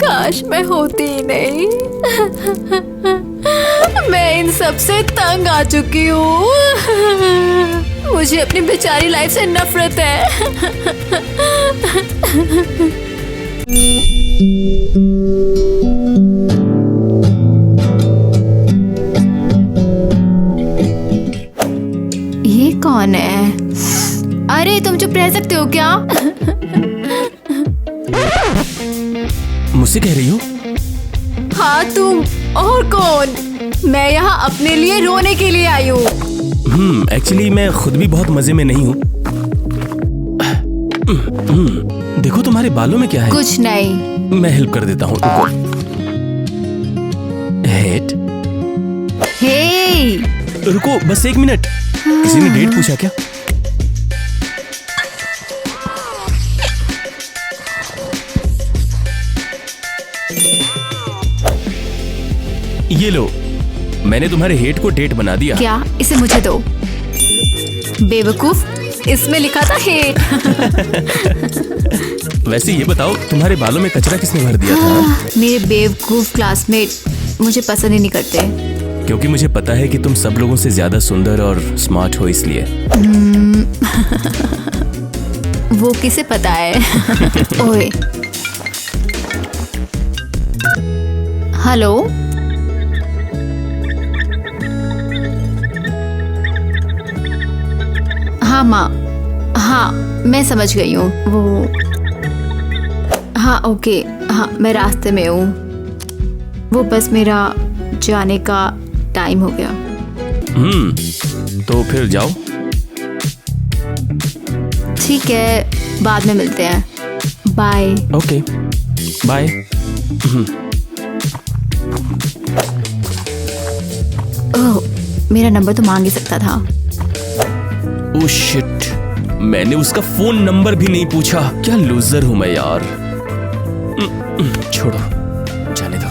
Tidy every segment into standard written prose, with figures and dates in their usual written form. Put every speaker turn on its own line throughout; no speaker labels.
काश मैं होती ही नहीं। मैं इन सब से तंग आ चुकी हूँ। मुझे अपनी बेचारी लाइफ से नफरत है। ये कौन है? अरे तुम चुप रह सकते हो क्या?
मुझसे कह रही हो?
हाँ तुम, और कौन? मैं यहाँ अपने लिए रोने के लिए आई हूँ।
एक्चुअली मैं खुद भी बहुत मजे में नहीं हूँ। देखो तुम्हारे बालों में क्या है?
कुछ नहीं।
मैं हेल्प कर देता हूँ, रुको। हेड।
हे
रुको बस 1 मिनट। किसी ने डेट पूछा क्या? ये लो, मैंने तुम्हारे हेड को डेट बना दिया।
क्या? इसे मुझे दो। बेवकूफ, इसमें लिखा था हेट।
वैसे ये बताओ, तुम्हारे बालों में कचरा किसने भर दिया था?
मेरे बेवकूफ क्लासमेट मुझे पसंद ही नहीं करते।
क्योंकि मुझे पता है कि तुम सब लोगों से ज्यादा सुंदर और स्मार्ट हो, इसलिए।
वो किसे पता है? ओए, हेलो। हाँ माँ, हाँ मैं समझ गई हूँ। वो हाँ ओके, हाँ मैं रास्ते में हूँ। वो बस मेरा जाने का टाइम हो गया।
तो फिर जाओ।
ठीक है, बाद में मिलते हैं। बाय।
Okay bye.
ओह, मेरा नंबर तो मांग ही सकता था।
ओह शिट, मैंने उसका फोन नंबर भी नहीं पूछा। क्या लूजर हूं मैं यार। छोड़ो, जाने दो।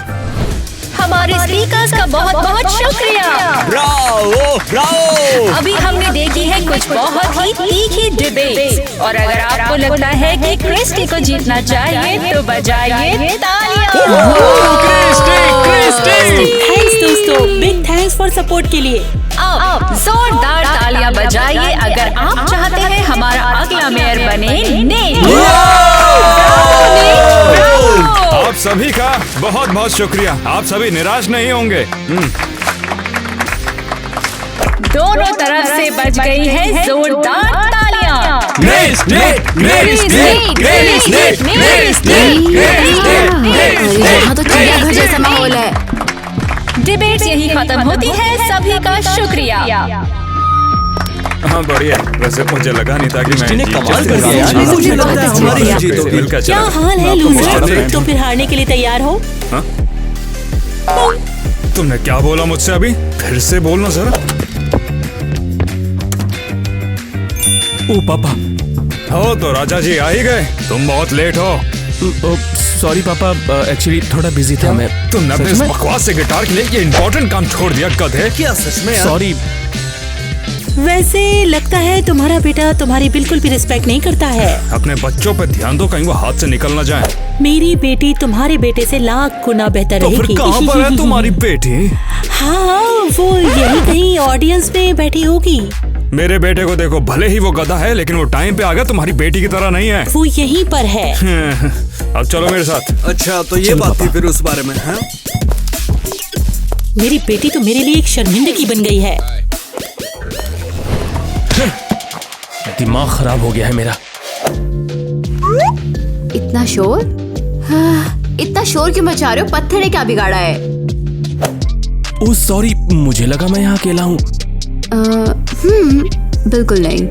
हमारे स्पीकर्स का बहुत बहुत शुक्रिया।
Bravo Bravo.
अभी हमने देखी है कुछ बहुत ही तीखी डिबेट्स, और अगर आपको लगता है कि क्रिस्टी को जीतना चाहिए तो बजाइए तालियां।
थैंक्स दोस्तों, बिग थैंक्स फॉर सपोर्ट के लिए।
अब जोरदार तालियां बजाइए अगर आप चाहते हैं हमारा अगला मेयर बने नेट।
आप सभी का बहुत बहुत शुक्रिया। आप सभी निराश नहीं होंगे।
दोनों तरफ से बज गई है जोरदार तालियां।
यहाँ तो चिड़ियाघर जैसा माहौल है।
डिबेट यही खत्म होती है। सभी का शुक्रिया।
हाँ बढ़िया। वैसे मुझे लगा नहीं था कि मैं
कमाल कर दिया यार।
मुझे लगता है हमारी
मिलकर
क्या
चला।
हाल है लूजर? तो फिर हारने के लिए तैयार हो?
तुमने क्या बोला मुझसे अभी? फिर से बोलना जरा।
ओ पापा।
हो तो राजा जी आ ही गए। तुम बहुत लेट हो।
सॉरी पापा, एक्चुअली थोड़ा बिजी था मैं।
तुमने अपने इस बकवास से गिटार के लिए ये इम्पोर्टेंट काम छोड़ दिया। गधे।
क्या सच में?
सॉरी।
वैसे लगता है तुम्हारा बेटा तुम्हारी बिल्कुल भी रिस्पेक्ट नहीं करता है।
अपने बच्चों पे ध्यान दो, कहीं वो हाथ से निकल ना जाए।
मेरी बेटी तुम्हारे बेटे से लाख गुना बेहतर
तो फिर
रहेगी।
कहाँ पर है तुम्हारी बेटी?
हाँ, वो यही कहीं ऑडियंस में बैठी होगी।
मेरे बेटे को देखो, भले ही वो गधा है लेकिन वो टाइम पे आ गया। तुम्हारी बेटी की तरह नहीं है।
वो यहीं पर है।
अब चलो मेरे साथ।
अच्छा तो ये बात थी फिर उस बारे में। हाँ?
मेरी बेटी तो मेरे लिए एक शर्मिंदगी बन गई है।
दिमाग खराब हो गया है मेरा।
इतना शोर? इतना शोर क्यों मचा रहे हो? पत्थर ने क्या बिगाड़ा है?
ओह सॉरी, मुझे लगा मैं यहाँ अकेला हूँ।
बिल्कुल नहीं।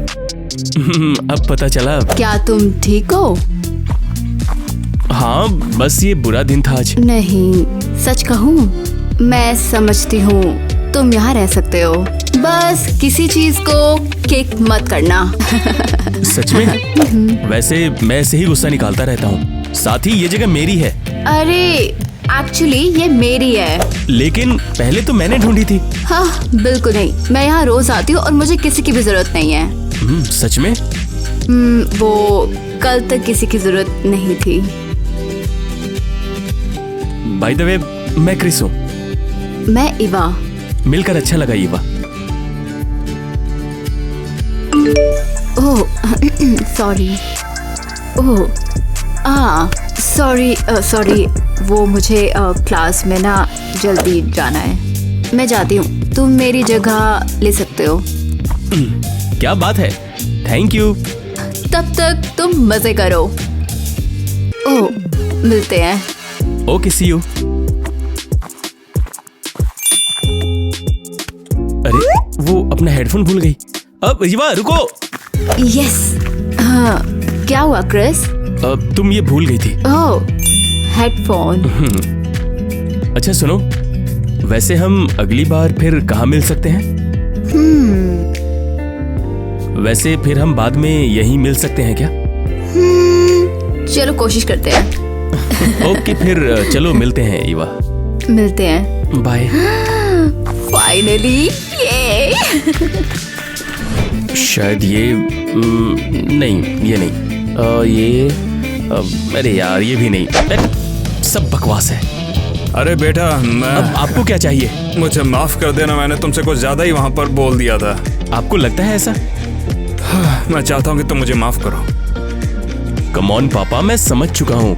अब पता चला।
क्या तुम ठीक हो?
हाँ, बस ये बुरा दिन था आज।
नहीं, सच कहूँ मैं समझती हूँ तुम यहाँ रह सकते हो। बस किसी चीज को किक मत करना।
सच में? वैसे मैं ऐसे ही गुस्सा निकालता रहता हूँ। साथ ही ये जगह मेरी है।
अरे एक्चुअली ये मेरी है।
लेकिन पहले तो मैंने ढूंढी थी।
हाँ बिल्कुल नहीं, मैं यहाँ रोज आती हूँ और मुझे किसी की भी जरूरत नहीं है।
सच में?
वो कल तक किसी की जरूरत नहीं थी।
बाय द वे, मैं क्रिस हूँ।
मैं इवा।
मिलकर अच्छा लगा Eva.
Oh sorry. Oh sorry, वो मुझे क्लास में ना जल्दी जाना है। मैं जाती हूँ, तुम मेरी जगह ले सकते हो।
क्या बात है, थैंक यू।
तब तक तुम मजे करो। ओह, मिलते हैं।
Okay, see you. अरे वो अपना हेडफोन भूल गई। अब इवा रुको।
यस। हाँ, क्या हुआ क्रिस?
अब तुम ये भूल गई थी।
ओह, हेडफोन।
अच्छा सुनो, वैसे हम अगली बार फिर कहाँ मिल सकते हैं? वैसे फिर हम बाद में यहीं मिल सकते हैं क्या?
चलो कोशिश करते हैं।
ओके, फिर चलो मिलते हैं इवा।
मिलते हैं।
बाय।
फाइनली ये।
शायद ये नहीं, ये नहीं। ये अरे यार, ये भी नहीं। सब बकवास है।
अरे बेटा,
अब आपको क्या चाहिए?
मुझे माफ कर देना, मैंने तुमसे कुछ ज्यादा ही वहाँ पर बोल दिया था।
आपको लगता है ऐसा?
मैं चाहता हूँ कि तुम मुझे माफ करो।
कम ऑन पापा, मैं समझ चुका हूँ।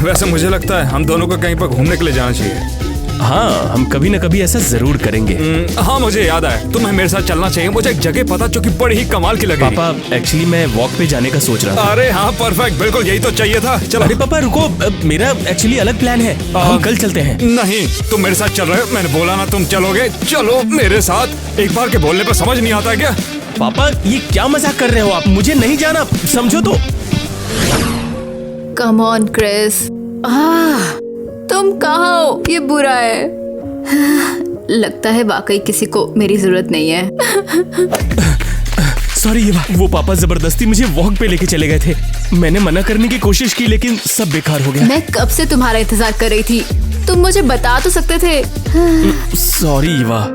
वैसे मुझे लगता है हम दोनों को कहीं पर घूमने के लिए जाना चाहिए।
हाँ, हम कभी न कभी ऐसा जरूर करेंगे।
हाँ, मुझे याद आया, तुम्हें मेरे साथ चलना चाहिए। मुझे एक जगह पता जो कि बड़ी ही कमाल की लगेगी।
पापा, एक्चुअली मैं वॉक पे जाने का सोच रहा था।
अरे हाँ, परफेक्ट, बिल्कुल यही तो चाहिए था। चलो।
अरे पापा रुको, मेरा एक्चुअली अलग प्लान है। हम कल चलते हैं।
नहीं, तुम मेरे साथ चल रहे हो। मैंने बोला ना तुम चलोगे। चलो मेरे साथ। एक बार के बोलने पर समझ नहीं आता क्या?
पापा, ये क्या मजाक कर रहे हो आप? मुझे नहीं जाना, समझो तो।
Come on Chris. तुम कहाँ हो? ये बुरा है। लगता है वाकई किसी को मेरी जरूरत नहीं है।
सॉरी, वो पापा जबरदस्ती मुझे वॉक पे लेके चले गए थे। मैंने मना करने की कोशिश की, लेकिन सब बेकार हो गया।
मैं कब से तुम्हारा इंतजार कर रही थी। तुम मुझे बता तो सकते थे।
सॉरी इवा।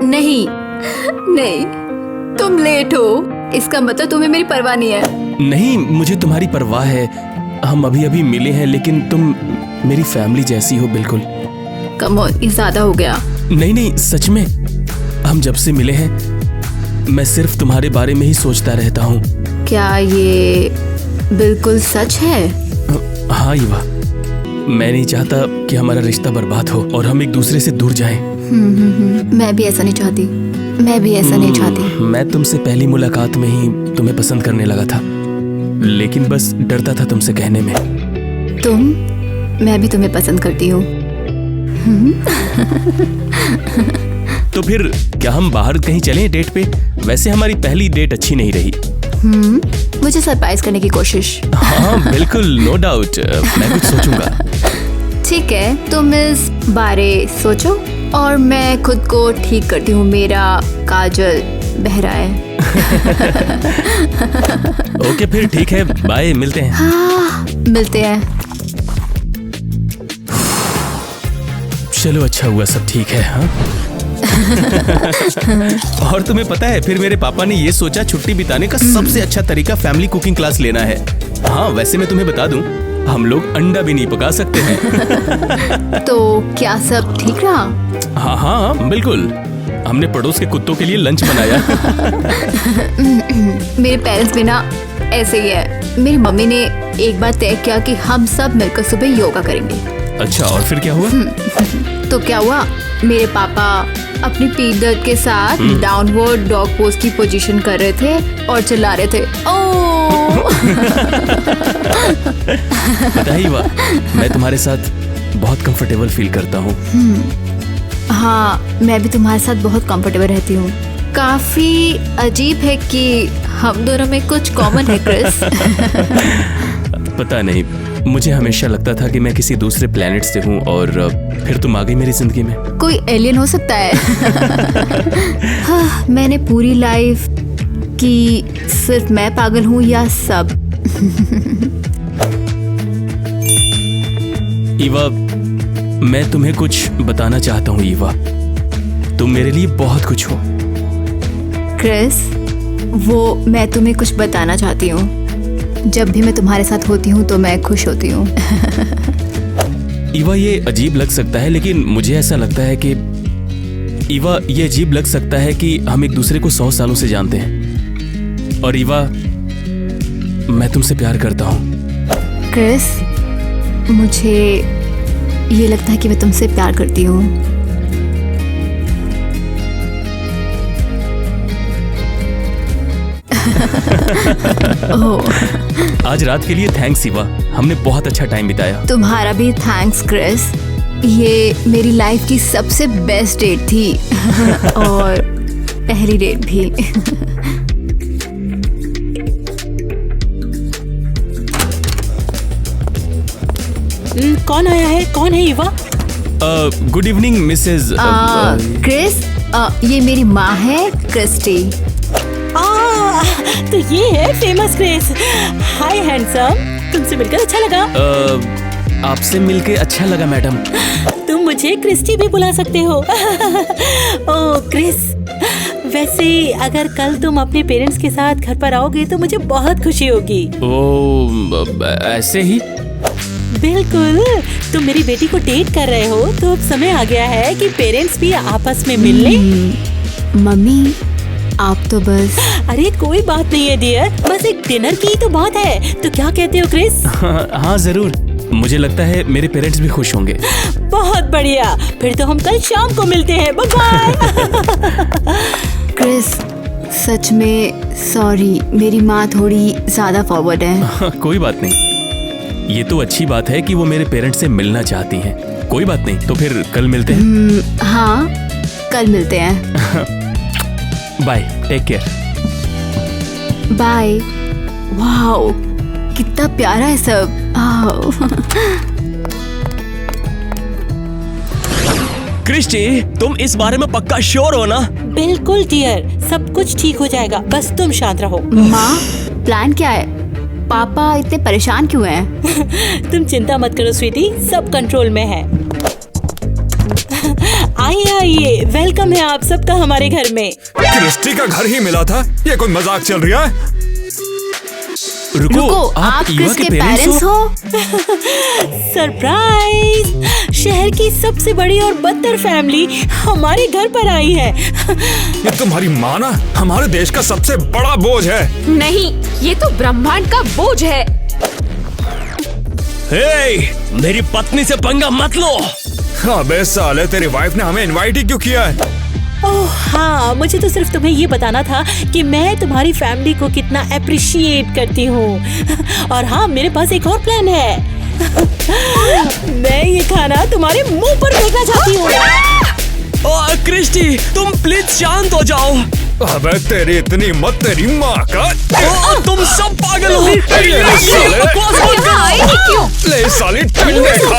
नहीं, तुम लेट हो, इसका मतलब तुम्हें मेरी परवाह नहीं है।
नहीं, मुझे तुम्हारी परवाह है। हम अभी अभी मिले हैं, लेकिन तुम मेरी फैमिली जैसी हो बिल्कुल।
कम ऑन, ये ज्यादा हो गया।
नहीं, सच में। हम जब से मिले हैं, मैं सिर्फ तुम्हारे बारे में ही सोचता रहता हूँ।
क्या ये बिल्कुल सच है?
हाँ इवा, मैं नहीं चाहता कि हमारा रिश्ता बर्बाद हो और हम एक दूसरे से दूर जाएं।
मैं भी ऐसा नहीं चाहती।
मैं तुमसे पहली मुलाकात में ही तुम्हें पसंद करने लगा था, लेकिन बस डरता था तुमसे कहने में।
मैं भी तुम्हें पसंद करती हूँ।
तो फिर क्या हम बाहर कहीं चलें डेट पे? वैसे हमारी पहली डेट अच्छी नहीं रही।
मुझे सरप्राइज करने की कोशिश।
हाँ बिल्कुल, नो डाउट, मैं कुछ सोचूंगा।
ठीक है, तुम इस बारे सोचो और मैं खुद को ठीक करती हूँ। मेरा काजल बह रहा है।
ओके फिर ठीक है, बाय, मिलते हैं।
हाँ, मिलते हैं।
चलो अच्छा हुआ, सब ठीक है। हाँ। और तुम्हें पता है, फिर मेरे पापा ने ये सोचा छुट्टी बिताने का सबसे अच्छा तरीका फैमिली कुकिंग क्लास लेना है। हाँ, वैसे मैं तुम्हें बता दूं, हम लोग अंडा भी नहीं पका सकते हैं।
तो क्या सब ठीक रहा?
हाँ, बिल्कुल। हमने पड़ोस के कुत्तों के लिए लंच बनाया।
मेरे पेरेंट्स भी ना ऐसे ही है। मेरी मम्मी ने एक बार तय किया कि हम सब मिलकर सुबह योगा करेंगे।
अच्छा, और फिर क्या हुआ?
तो क्या हुआ, मेरे पापा अपनी पीठ दर्द के साथ डाउनवर्ड डॉग पोज की पोजीशन कर रहे थे और चिल्ला रहे थे, ओह।
पता ही हुआ, मैं तुम्हारे साथ बहुत कंफर्टेबल फील करता हूँ।
हाँ, मैं भी तुम्हारे साथ बहुत कंफर्टेबल रहती हूँ। काफी अजीब है कि हम दोनों में कुछ कॉमन है क्रिस।
पता नहीं, मुझे हमेशा लगता था कि मैं किसी दूसरे प्लेनेट से हूँ और फिर तुम आ गई मेरी जिंदगी में।
कोई एलियन हो सकता है। हाँ, मैंने पूरी लाइफ की सिर्फ मैं पागल हूँ या सब?
ईवा, मैं तुम्हें कुछ बताना चाहता हूँ। ईवा, तुम मेरे लिए बहुत कुछ हो।
क्रिस, वो मैं तुम्हें कुछ बताना चाहती हूँ। जब भी मैं तुम्हारे साथ होती हूँ तो मैं खुश होती हूँ।
ईवा, ये अजीब लग सकता है लेकिन मुझे ऐसा लगता है कि ईवा, ये अजीब लग सकता है कि हम एक दूसरे को 100 सालों से जानते हैं। और ईवा, मैं तुमसे प्यार करता हूँ।
क्रिस, मुझे ये लगता है कि मैं तुमसे प्यार करती हूँ। ओह,
आज रात के लिए थैंक्स ईवा, हमने बहुत अच्छा टाइम बिताया।
तुम्हारा भी थैंक्स क्रिस। ये मेरी लाइफ की सबसे बेस्ट डेट थी और पहली डेट भी।
कौन आया है? कौन है Eva?
Good evening Mrs.
Chris, ये मेरी माँ है क्रिस्टी।
तो ये है फेमस क्रिस। हाय हैंडसम, तुमसे मिलकर अच्छा लगा।
आपसे मिलके अच्छा लगा मैडम।
तुम मुझे क्रिस्टी भी बुला सकते हो। ओह क्रिस, वैसे अगर कल तुम अपने पेरेंट्स के साथ घर पर आओगे तो मुझे बहुत खुशी होगी।
ओ, ऐसे ही?
बिल्कुल, तुम मेरी बेटी को डेट कर रहे हो तो अब समय आ गया है कि पेरेंट्स भी आपस में मिल लें।
मम्मी, आप तो बस।
अरे कोई बात नहीं है डियर, बस एक डिनर की तो बात है। तो क्या कहते हो क्रिस?
हाँ जरूर, मुझे लगता है मेरे पेरेंट्स भी खुश होंगे।
बहुत बढ़िया, फिर तो हम कल शाम को मिलते हैं। Bye bye.
क्रिस, सच में सॉरी, मेरी माँ थोड़ी ज्यादा फॉरवर्ड है।
कोई बात नहीं, ये तो अच्छी बात है कि वो मेरे पेरेंट्स से मिलना चाहती हैं। कोई बात नहीं, तो फिर कल मिलते हैं।
हाँ, कल मिलते हैं।
Bye, take care.
Bye. Wow, कितना प्यारा है सब।
क्रिस्टी, तुम इस बारे में पक्का श्योर हो ना?
बिल्कुल डियर, सब कुछ ठीक हो जाएगा, बस तुम शांत रहो।
माँ, प्लान क्या है? पापा इतने परेशान क्यों हैं?
तुम चिंता मत करो स्वीटी, सब कंट्रोल में है। आइए आइए, वेलकम है आप सबका हमारे घर में।
क्रिस्टी का घर ही मिला था? ये कोई मजाक चल रहा है?
रुको,
आप
ईवा
क्रिस के पेरेंट्स हो?
सरप्राइज! शहर की सबसे बड़ी और बदतर फैमिली हमारे घर पर आई है।
ये तुम्हारी माँ ना हमारे देश का सबसे बड़ा बोझ है।
नहीं, ये तो ब्रह्मांड का बोझ है।
हे, मेरी पत्नी से पंगा मत लो।
अबे साले, तेरी वाइफ ने हमें इनवाइट ही क्यों किया है?
ओह हाँ, मुझे तो सिर्फ तुम्हें ये बताना था कि मैं तुम्हारी फैमिली को कितना अप्रिशिएट करती हूँ। और हाँ, मेरे पास एक और प्लान है। मैं ये खाना तुम्हारे मुंह पर फेंकना चाहती हूँ।
क्रिस्टी, तुम प्लीज शांत हो जाओ।
अबे तेरी इतनी मत, तेरी माँ का।
तुम सब पागल हो।
ले साले,
बकवास मत करो।
क्यों?
ले साली, ठंडे खा।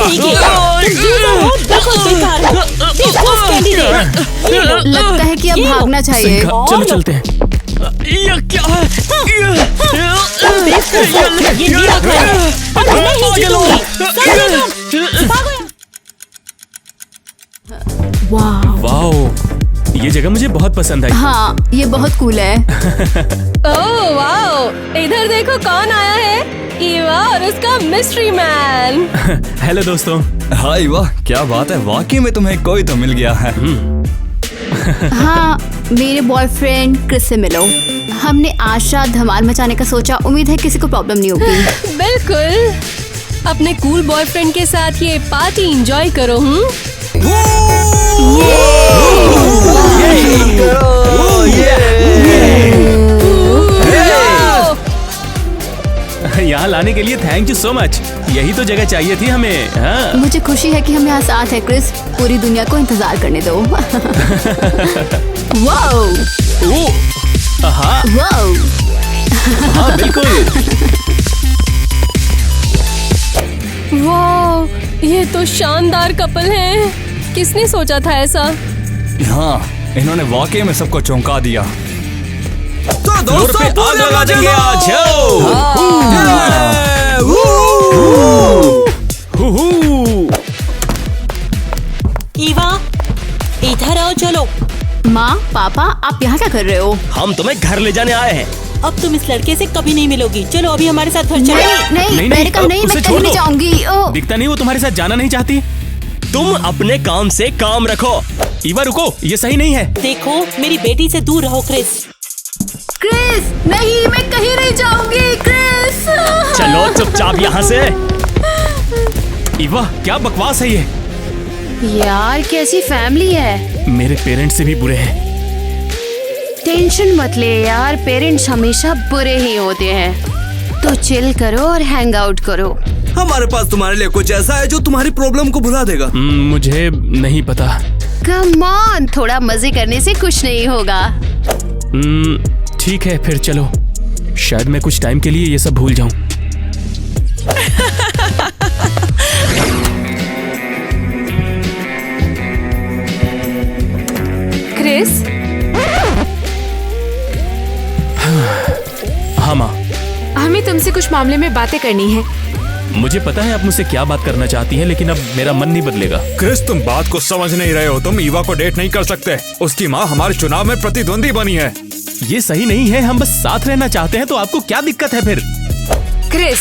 लगता है कि अब भागना चाहिए।
चलो चलते हैं।
ये क्या है?
ये मेरा घर है और मैं ही जीतूंगी।
वाह,
वाओ, ये जगह मुझे बहुत पसंद आई।
हाँ, ये बहुत कूल है।
ओह वाओ, इधर देखो कौन आया है। ईवा और उसका मिस्ट्री मैन।
हेलो दोस्तों।
हाय वाह, क्या बात है, वाकई में तुम्हें कोई तो मिल गया है।
हाँ, मेरे बॉयफ्रेंड क्रिस से मिलो। हमने आज रात धमाल मचाने का सोचा, उम्मीद है किसी को प्रॉब्लम नहीं होगी।
बिल्कुल, अपने कूल बॉयफ्रेंड के साथ ये पार्टी एंजॉय करो।
यहाँ लाने के लिए थैंक यू सो मच। यही तो जगह चाहिए थी हमें। हाँ।
मुझे खुशी है कि हम यहाँ साथ हैं क्रिस। पूरी दुनिया को इंतजार करने दो। वाओ,
हाँ
वाओ।
हाँ बिल्कुल।
वाह, ये तो शानदार कपल है। किसने सोचा था ऐसा?
हाँ, इन्होंने वाकई में सबको चौंका दिया।
तो
फ्लोर पे आग लगा देंगे आज।
ईवा, इधर आओ, चलो।
माँ, पापा, आप यहाँ क्या कर रहे हो?
हम तुम्हें घर ले जाने आए हैं।
अब तुम इस लड़के से कभी नहीं मिलोगी। चलो अभी हमारे साथ घर चलो।
नहीं मैंने कहा नहीं,
उसे
मैं
छोड़
कहीं नहीं
दो।
जाऊंगी। ओह,
दिखता नहीं वो तुम्हारे साथ जाना नहीं चाहती।
तुम अपने काम से काम रखो।
ईवा रुको, ये सही नहीं है।
देखो मेरी बेटी से दूर रहो क्रिस।
क्रिस नहीं, मैं कहीं नहीं जाऊंगी क्रिस।
चलो चुपचाप यहाँ से।
ईवा क्या बकवास है ये।
यार कैसी फैमिली है।
मेरे पेरेंट्स से भी बुरे हैं।
टेंशन मत ले यार, पेरेंट्स हमेशा बुरे ही होते हैं। तो चिल करो और हैंग आउट करो।
हमारे पास तुम्हारे लिए कुछ ऐसा है जो तुम्हारी प्रॉब्लम को भुला देगा।
मुझे नहीं पता।
कम ऑन, थोड़ा मजे करने से कुछ नहीं होगा।
ठीक है फिर चलो। शायद मैं कुछ टाइम के लिए ये सब भूल जाऊं।
क्रिस,
हाँ माँ,
हमें तुमसे कुछ मामले में बातें करनी है।
मुझे पता है आप मुझसे क्या बात करना चाहती हैं, लेकिन अब मेरा मन नहीं बदलेगा।
क्रिस, तुम बात को समझ नहीं रहे हो। तुम ईवा को डेट नहीं कर सकते। उसकी माँ हमारे चुनाव में प्रतिद्वंदी बनी है।
ये सही नहीं है। हम बस साथ रहना चाहते हैं, तो आपको क्या दिक्कत है फिर?
क्रिस,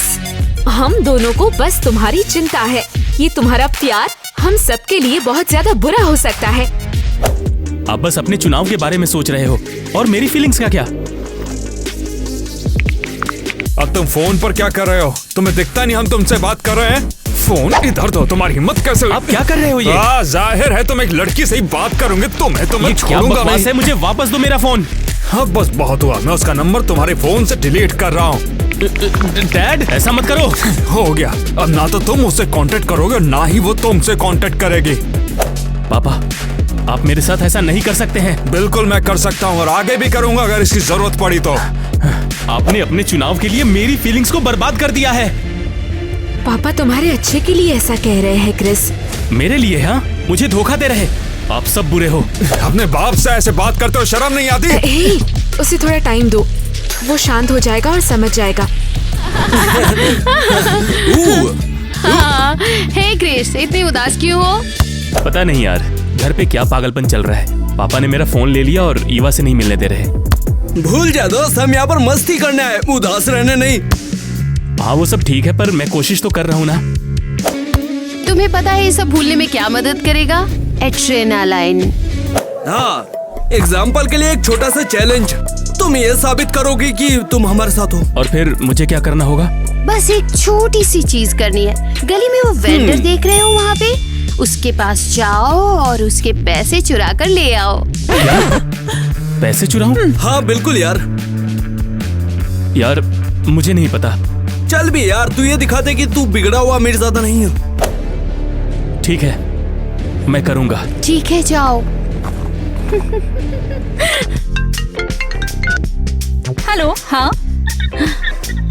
हम दोनों को बस तुम्हारी चिंता है। ये तुम्हारा प्यार हम सबके लिए बहुत ज्यादा बुरा हो सकता है।
आप बस अपने चुनाव के बारे में सोच रहे हो, और मेरी फीलिंग्स का क्या?
अब तुम फोन पर क्या कर रहे हो? तुम्हें दिखता नहीं हम तुमसे बात कर रहे हैं? फोन इधर दो। तुम्हारी हिम्मत कैसे हुई?
आप क्या कर रहे हो ये?
जाहिर है तुम एक लड़की से ही बात करोगे। तुम्हें
ये क्या
छोड़ूंगा
बकवास
नहीं।
है? मुझे वापस दो मेरा फोन।
हाँ बस बहुत हुआ। मैं उसका नंबर तुम्हारे फोन से डिलीट कर रहा हूँ।
डैड ऐसा मत करो।
हो गया। अब ना तो तुम उससे कांटेक्ट करोगे और ना ही वो तुमसे कांटेक्ट करेगी।
पापा, आप मेरे साथ ऐसा नहीं कर सकते हैं।
बिल्कुल मैं कर सकता हूँ और आगे भी करूंगा अगर इसकी जरूरत पड़ी तो।
आपने अपने चुनाव के लिए मेरी फीलिंग्स को बर्बाद कर दिया है।
पापा तुम्हारे अच्छे के लिए ऐसा कह रहे हैं क्रिस।
मेरे लिए? हाँ, मुझे धोखा दे रहे। आप सब बुरे हो।
अपने बाप से ऐसे बात करते हो शर्म नहीं आती?
हे, उसे थोड़ा टाइम दो, वो शांत हो जाएगा और समझ जाएगा।
हाँ, हे क्रिस, इतनी उदास क्यों हो?
पता नहीं यार, घर पे क्या पागलपन चल रहा है। पापा ने मेरा फोन ले लिया और ईवा से नहीं मिलने दे रहे।
भूल जा दोस्त, हम यहाँ पर मस्ती करने आए, उदास रहने नहीं।
हाँ वो सब ठीक है, पर मैं कोशिश तो कर रहा हूँ ना।
तुम्हें पता है ये सब भूलने में क्या मदद करेगा? एड्रेनालाइन।
हाँ, एग्जाम्पल के लिए एक छोटा सा चैलेंज। तुम ये साबित करोगे कि तुम हमारे साथ हो।
और फिर मुझे क्या करना होगा?
बस एक छोटी सी चीज करनी है। गली में वो वेंडर देख रहे हो वहाँ पे, उसके पास जाओ और उसके पैसे चुरा कर ले आओ।
पैसे चुराऊं?
हाँ बिल्कुल यार।
यार मुझे नहीं पता।
चल भी यार, तू ये दिखा दे कि तू बिगड़ा हुआ मिर्जादा नहीं है।
ठीक है, मैं करूंगा।
ठीक है, जाओ।
हेलो, हाँ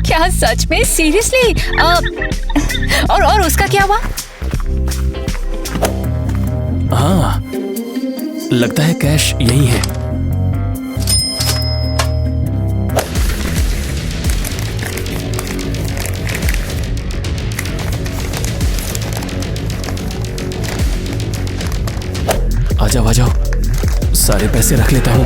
क्या सच में? सीरियसली? और उसका क्या हुआ?
हाँ, लगता है कैश यही है। आ जाओ आ जाओ, सारे पैसे रख लेता हूँ।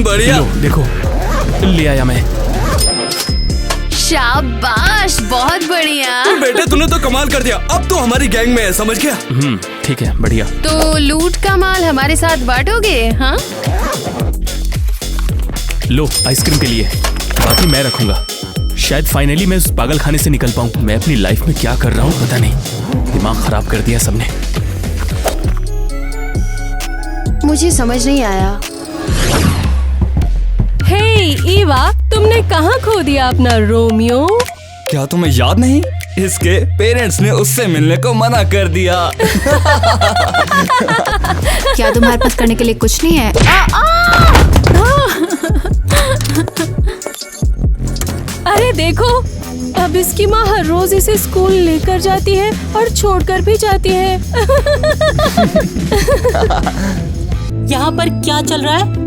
बढ़िया।
लो देखो, ले आया मैं।
शाबाश, बहुत बढ़िया।
बेटे तूने तो कमाल कर दिया। अब तो हमारी गैंग में है, समझ गया?
ठीक है, बढ़िया।
तो लूट का माल हमारे साथ बांटोगे? हाँ,
लो आइसक्रीम के लिए, बाकी मैं रखूंगा। शायद फाइनली मैं उस पागल खाने से निकल पाऊं। मैं अपनी लाइफ में क्या कर रहा हूं पता नहीं, दिमाग खराब कर दिया सबने।
मुझे समझ नहीं आया।
हे ईवा, तुमने कहाँ खो दिया अपना रोमियो?
क्या तुम्हें याद नहीं? इसके पेरेंट्स ने उससे मिलने को मना कर दिया।
क्या तुम्हारे पास करने के लिए कुछ नहीं है?
अरे देखो, अब इसकी माँ हर रोज इसे स्कूल लेकर जाती है और छोड़कर भी जाती है।
यहाँ पर क्या चल रहा है?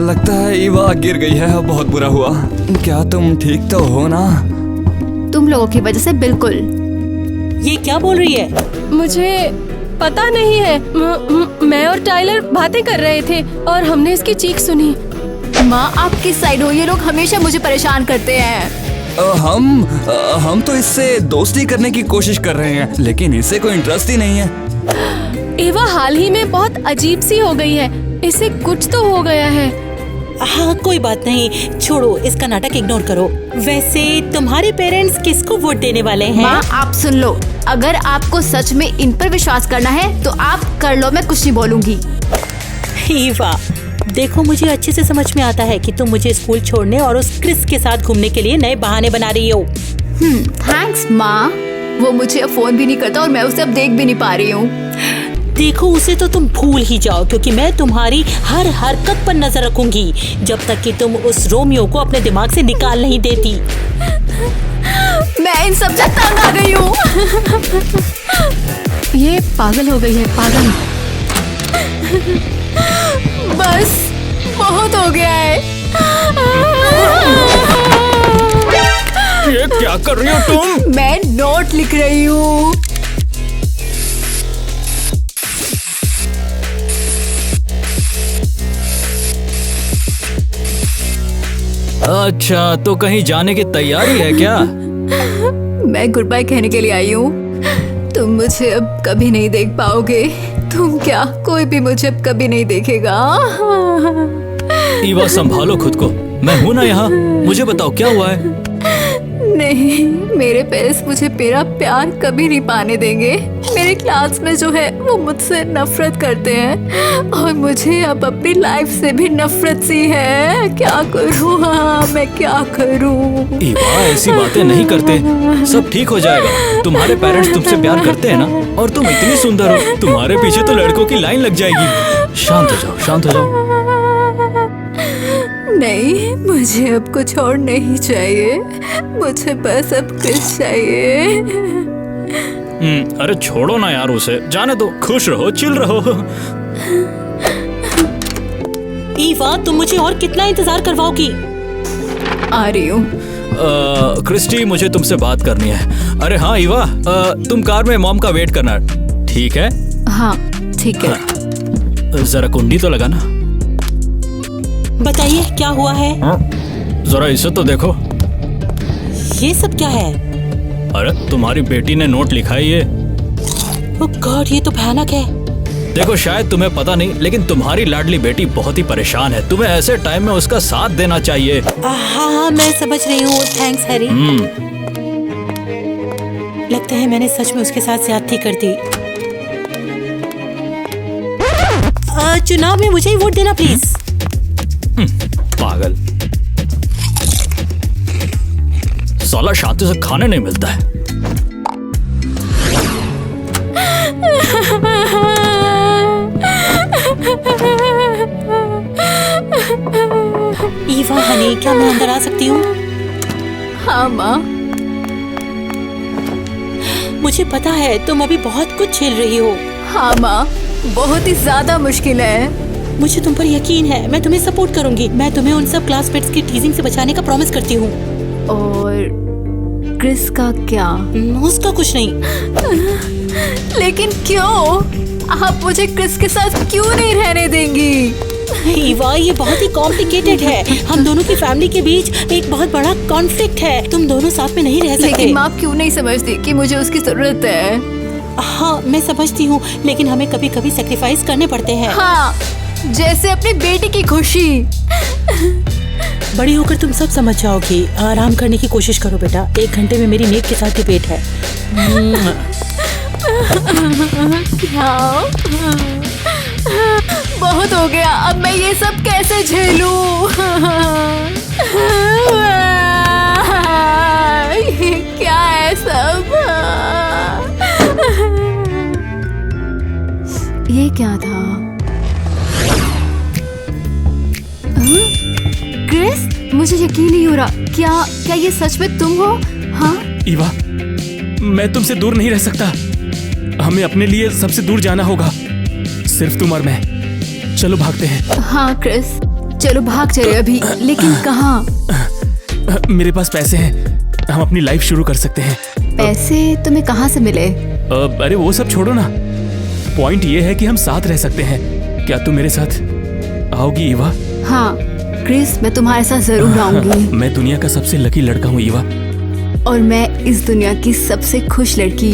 लगता है ईवा गिर गई है। बहुत बुरा हुआ। क्या तुम ठीक तो हो ना?
तुम लोगों की वजह से बिल्कुल।
ये क्या बोल रही है?
पता नहीं है। मैं और टाइलर बातें कर रहे थे और हमने इसकी चीख सुनी।
माँ, आप किस साइड हो? ये लोग हमेशा मुझे परेशान करते हैं।
हम तो इससे दोस्ती करने की कोशिश कर रहे हैं, लेकिन इसे कोई इंटरेस्ट ही नहीं है।
एवा हाल ही में बहुत अजीब सी हो गई है। इसे कुछ तो हो गया है।
हाँ कोई बात नहीं, छोड़ो इसका नाटक इग्नोर करो। वैसे तुम्हारे पेरेंट्स किसको वोट देने वाले हैं?
माँ, आप सुन लो, अगर आपको सच में इन पर विश्वास करना है तो आप कर लो, मैं कुछ नहीं बोलूंगी।
ईवा, देखो मुझे अच्छे से समझ में आता है कि तुम मुझे स्कूल छोड़ने और उस क्रिस के साथ घूमने के लिए नए बहाने बना रही हो।
थैंक्स माँ। वो मुझे अब फोन भी नहीं करता और मैं उसे अब देख भी नहीं पा रही हूँ।
देखो उसे तो तुम भूल ही जाओ, क्योंकि मैं तुम्हारी हर हरकत पर नजर रखूंगी जब तक कि तुम उस रोमियो को अपने दिमाग से निकाल नहीं देती।
मैं इन सब से तंग आ गई हूँ।
ये पागल हो गई है, पागल।
बस बहुत हो गया है।
ये क्या कर रही हो तुम?
मैं नोट लिख रही हूँ।
अच्छा, तो कहीं जाने की तैयारी है क्या?
मैं गुड बाय कहने के लिए आई हूँ। तुम मुझे अब कभी नहीं देख पाओगे। तुम क्या, कोई भी मुझे अब कभी नहीं देखेगा।
ईवा, संभालो खुद को। मैं हूँ ना यहाँ। मुझे बताओ क्या हुआ है?
नहीं, मेरे पेरेंट्स मुझे मेरा प्यार कभी नहीं पाने देंगे। मेरे क्लास में जो है वो मुझसे नफरत करते हैं और मुझे अब अपनी लाइफ से भी नफरत सी है। क्या करूँ? हाँ, मैं क्या करूँ?
ईवा, ऐसी बातें नहीं करते, सब ठीक हो जाएगा। तुम्हारे पेरेंट्स तुमसे प्यार करते हैं ना, और तुम इतनी सुंदर हो, तुम्हारे पीछे तो लड़कों की लाइन लग जाएगी। शांत हो जाओ, शांत हो जाओ।
नहीं, मुझे अब कुछ और नहीं चाहिए। मुझे बस अब कुछ चाहिए।
अरे छोड़ो ना यार उसे, जाने दो, खुश रहो, चिल रहो।
ईवा, तुम मुझे और कितना इंतजार करवाओगी?
आ रही हूँ।
क्रिस्टी, मुझे तुमसे बात करनी है। अरे हाँ ईवा, तुम कार में मॉम का वेट करना, ठीक है?
हाँ ठीक है।
जरा कुंडी तो लगाना।
बताइए क्या हुआ है?
जरा इसे तो देखो।
ये सब क्या है?
अरे तुम्हारी बेटी ने नोट लिखा है ये।
ओह गॉड, ये तो भयानक है।
देखो, शायद तुम्हें पता नहीं, लेकिन तुम्हारी लाडली बेटी बहुत ही परेशान है। तुम्हें ऐसे टाइम में उसका साथ देना चाहिए।
हाँ, मैं समझ रही हूँ। Thanks Harry. लगता है मैंने सच में उसके साथ ज्यादती कर दी। चुनाव में मुझे ही वोट देना प्लीज।
पागल, साला शांति से खाने नहीं मिलता है।
ईवा हनी, क्या मैं अंदर आ सकती हूँ?
हाँ माँ।
मुझे पता है तुम अभी बहुत कुछ झेल रही हो।
हाँ माँ, बहुत ही ज्यादा मुश्किल है।
मुझे तुम पर यकीन है, मैं तुम्हें सपोर्ट करूंगी। मैं तुम्हें उन सब क्लासमेट्स की टीजिंग से बचाने का प्रॉमिस करती हूँ।
और क्रिस का क्या?
उसका कुछ नहीं।
लेकिन क्यों? आप मुझे क्रिस के साथ क्यों नहीं रहने देंगी?
ईवा, ये बहुत ही कॉम्प्लिकेटेड है। हम दोनों की फैमिली के बीच एक बहुत बड़ा कॉन्फ्लिक्ट है। तुम दोनों साथ में नहीं रह सकते।
लेकिन माँ क्यों नहीं समझती कि मुझे उसकी जरूरत है?
हाँ मैं समझती हूँ, लेकिन हमें कभी कभी सेक्रीफाइस करने पड़ते हैं।
हाँ, जैसे अपनी बेटी की खुशी।
बड़ी होकर तुम सब समझ जाओगी। आराम करने की कोशिश करो बेटा। 1 घंटे में मेरी नेक के साथ डिबेट है।
बहुत हो गया, अब मैं ये सब कैसे झेलूं? क्या है सब? ये क्या था? क्रिस, मुझे यकीन नहीं हो रहा। क्या ये सच में तुम हो? हाँ
ईवा, मैं तुमसे दूर नहीं रह सकता। हमें अपने लिए सबसे दूर जाना होगा, सिर्फ तुम और मैं। चलो भागते हैं।
हाँ क्रिस, चलो भाग चले अभी। लेकिन कहाँ?
मेरे पास पैसे हैं, हम अपनी लाइफ शुरू कर सकते हैं।
पैसे तुम्हें कहाँ से मिले?
अरे वो सब छोड़ो ना, पॉइंट ये है कि हम साथ रह सकते हैं। क्या तुम मेरे साथ आओगी ईवा?
हाँ क्रिस, मैं तुम्हारे साथ जरूर आऊंगी।
मैं दुनिया का सबसे लकी लड़का हूँ ईवा।
और मैं इस दुनिया की सबसे खुश लड़की।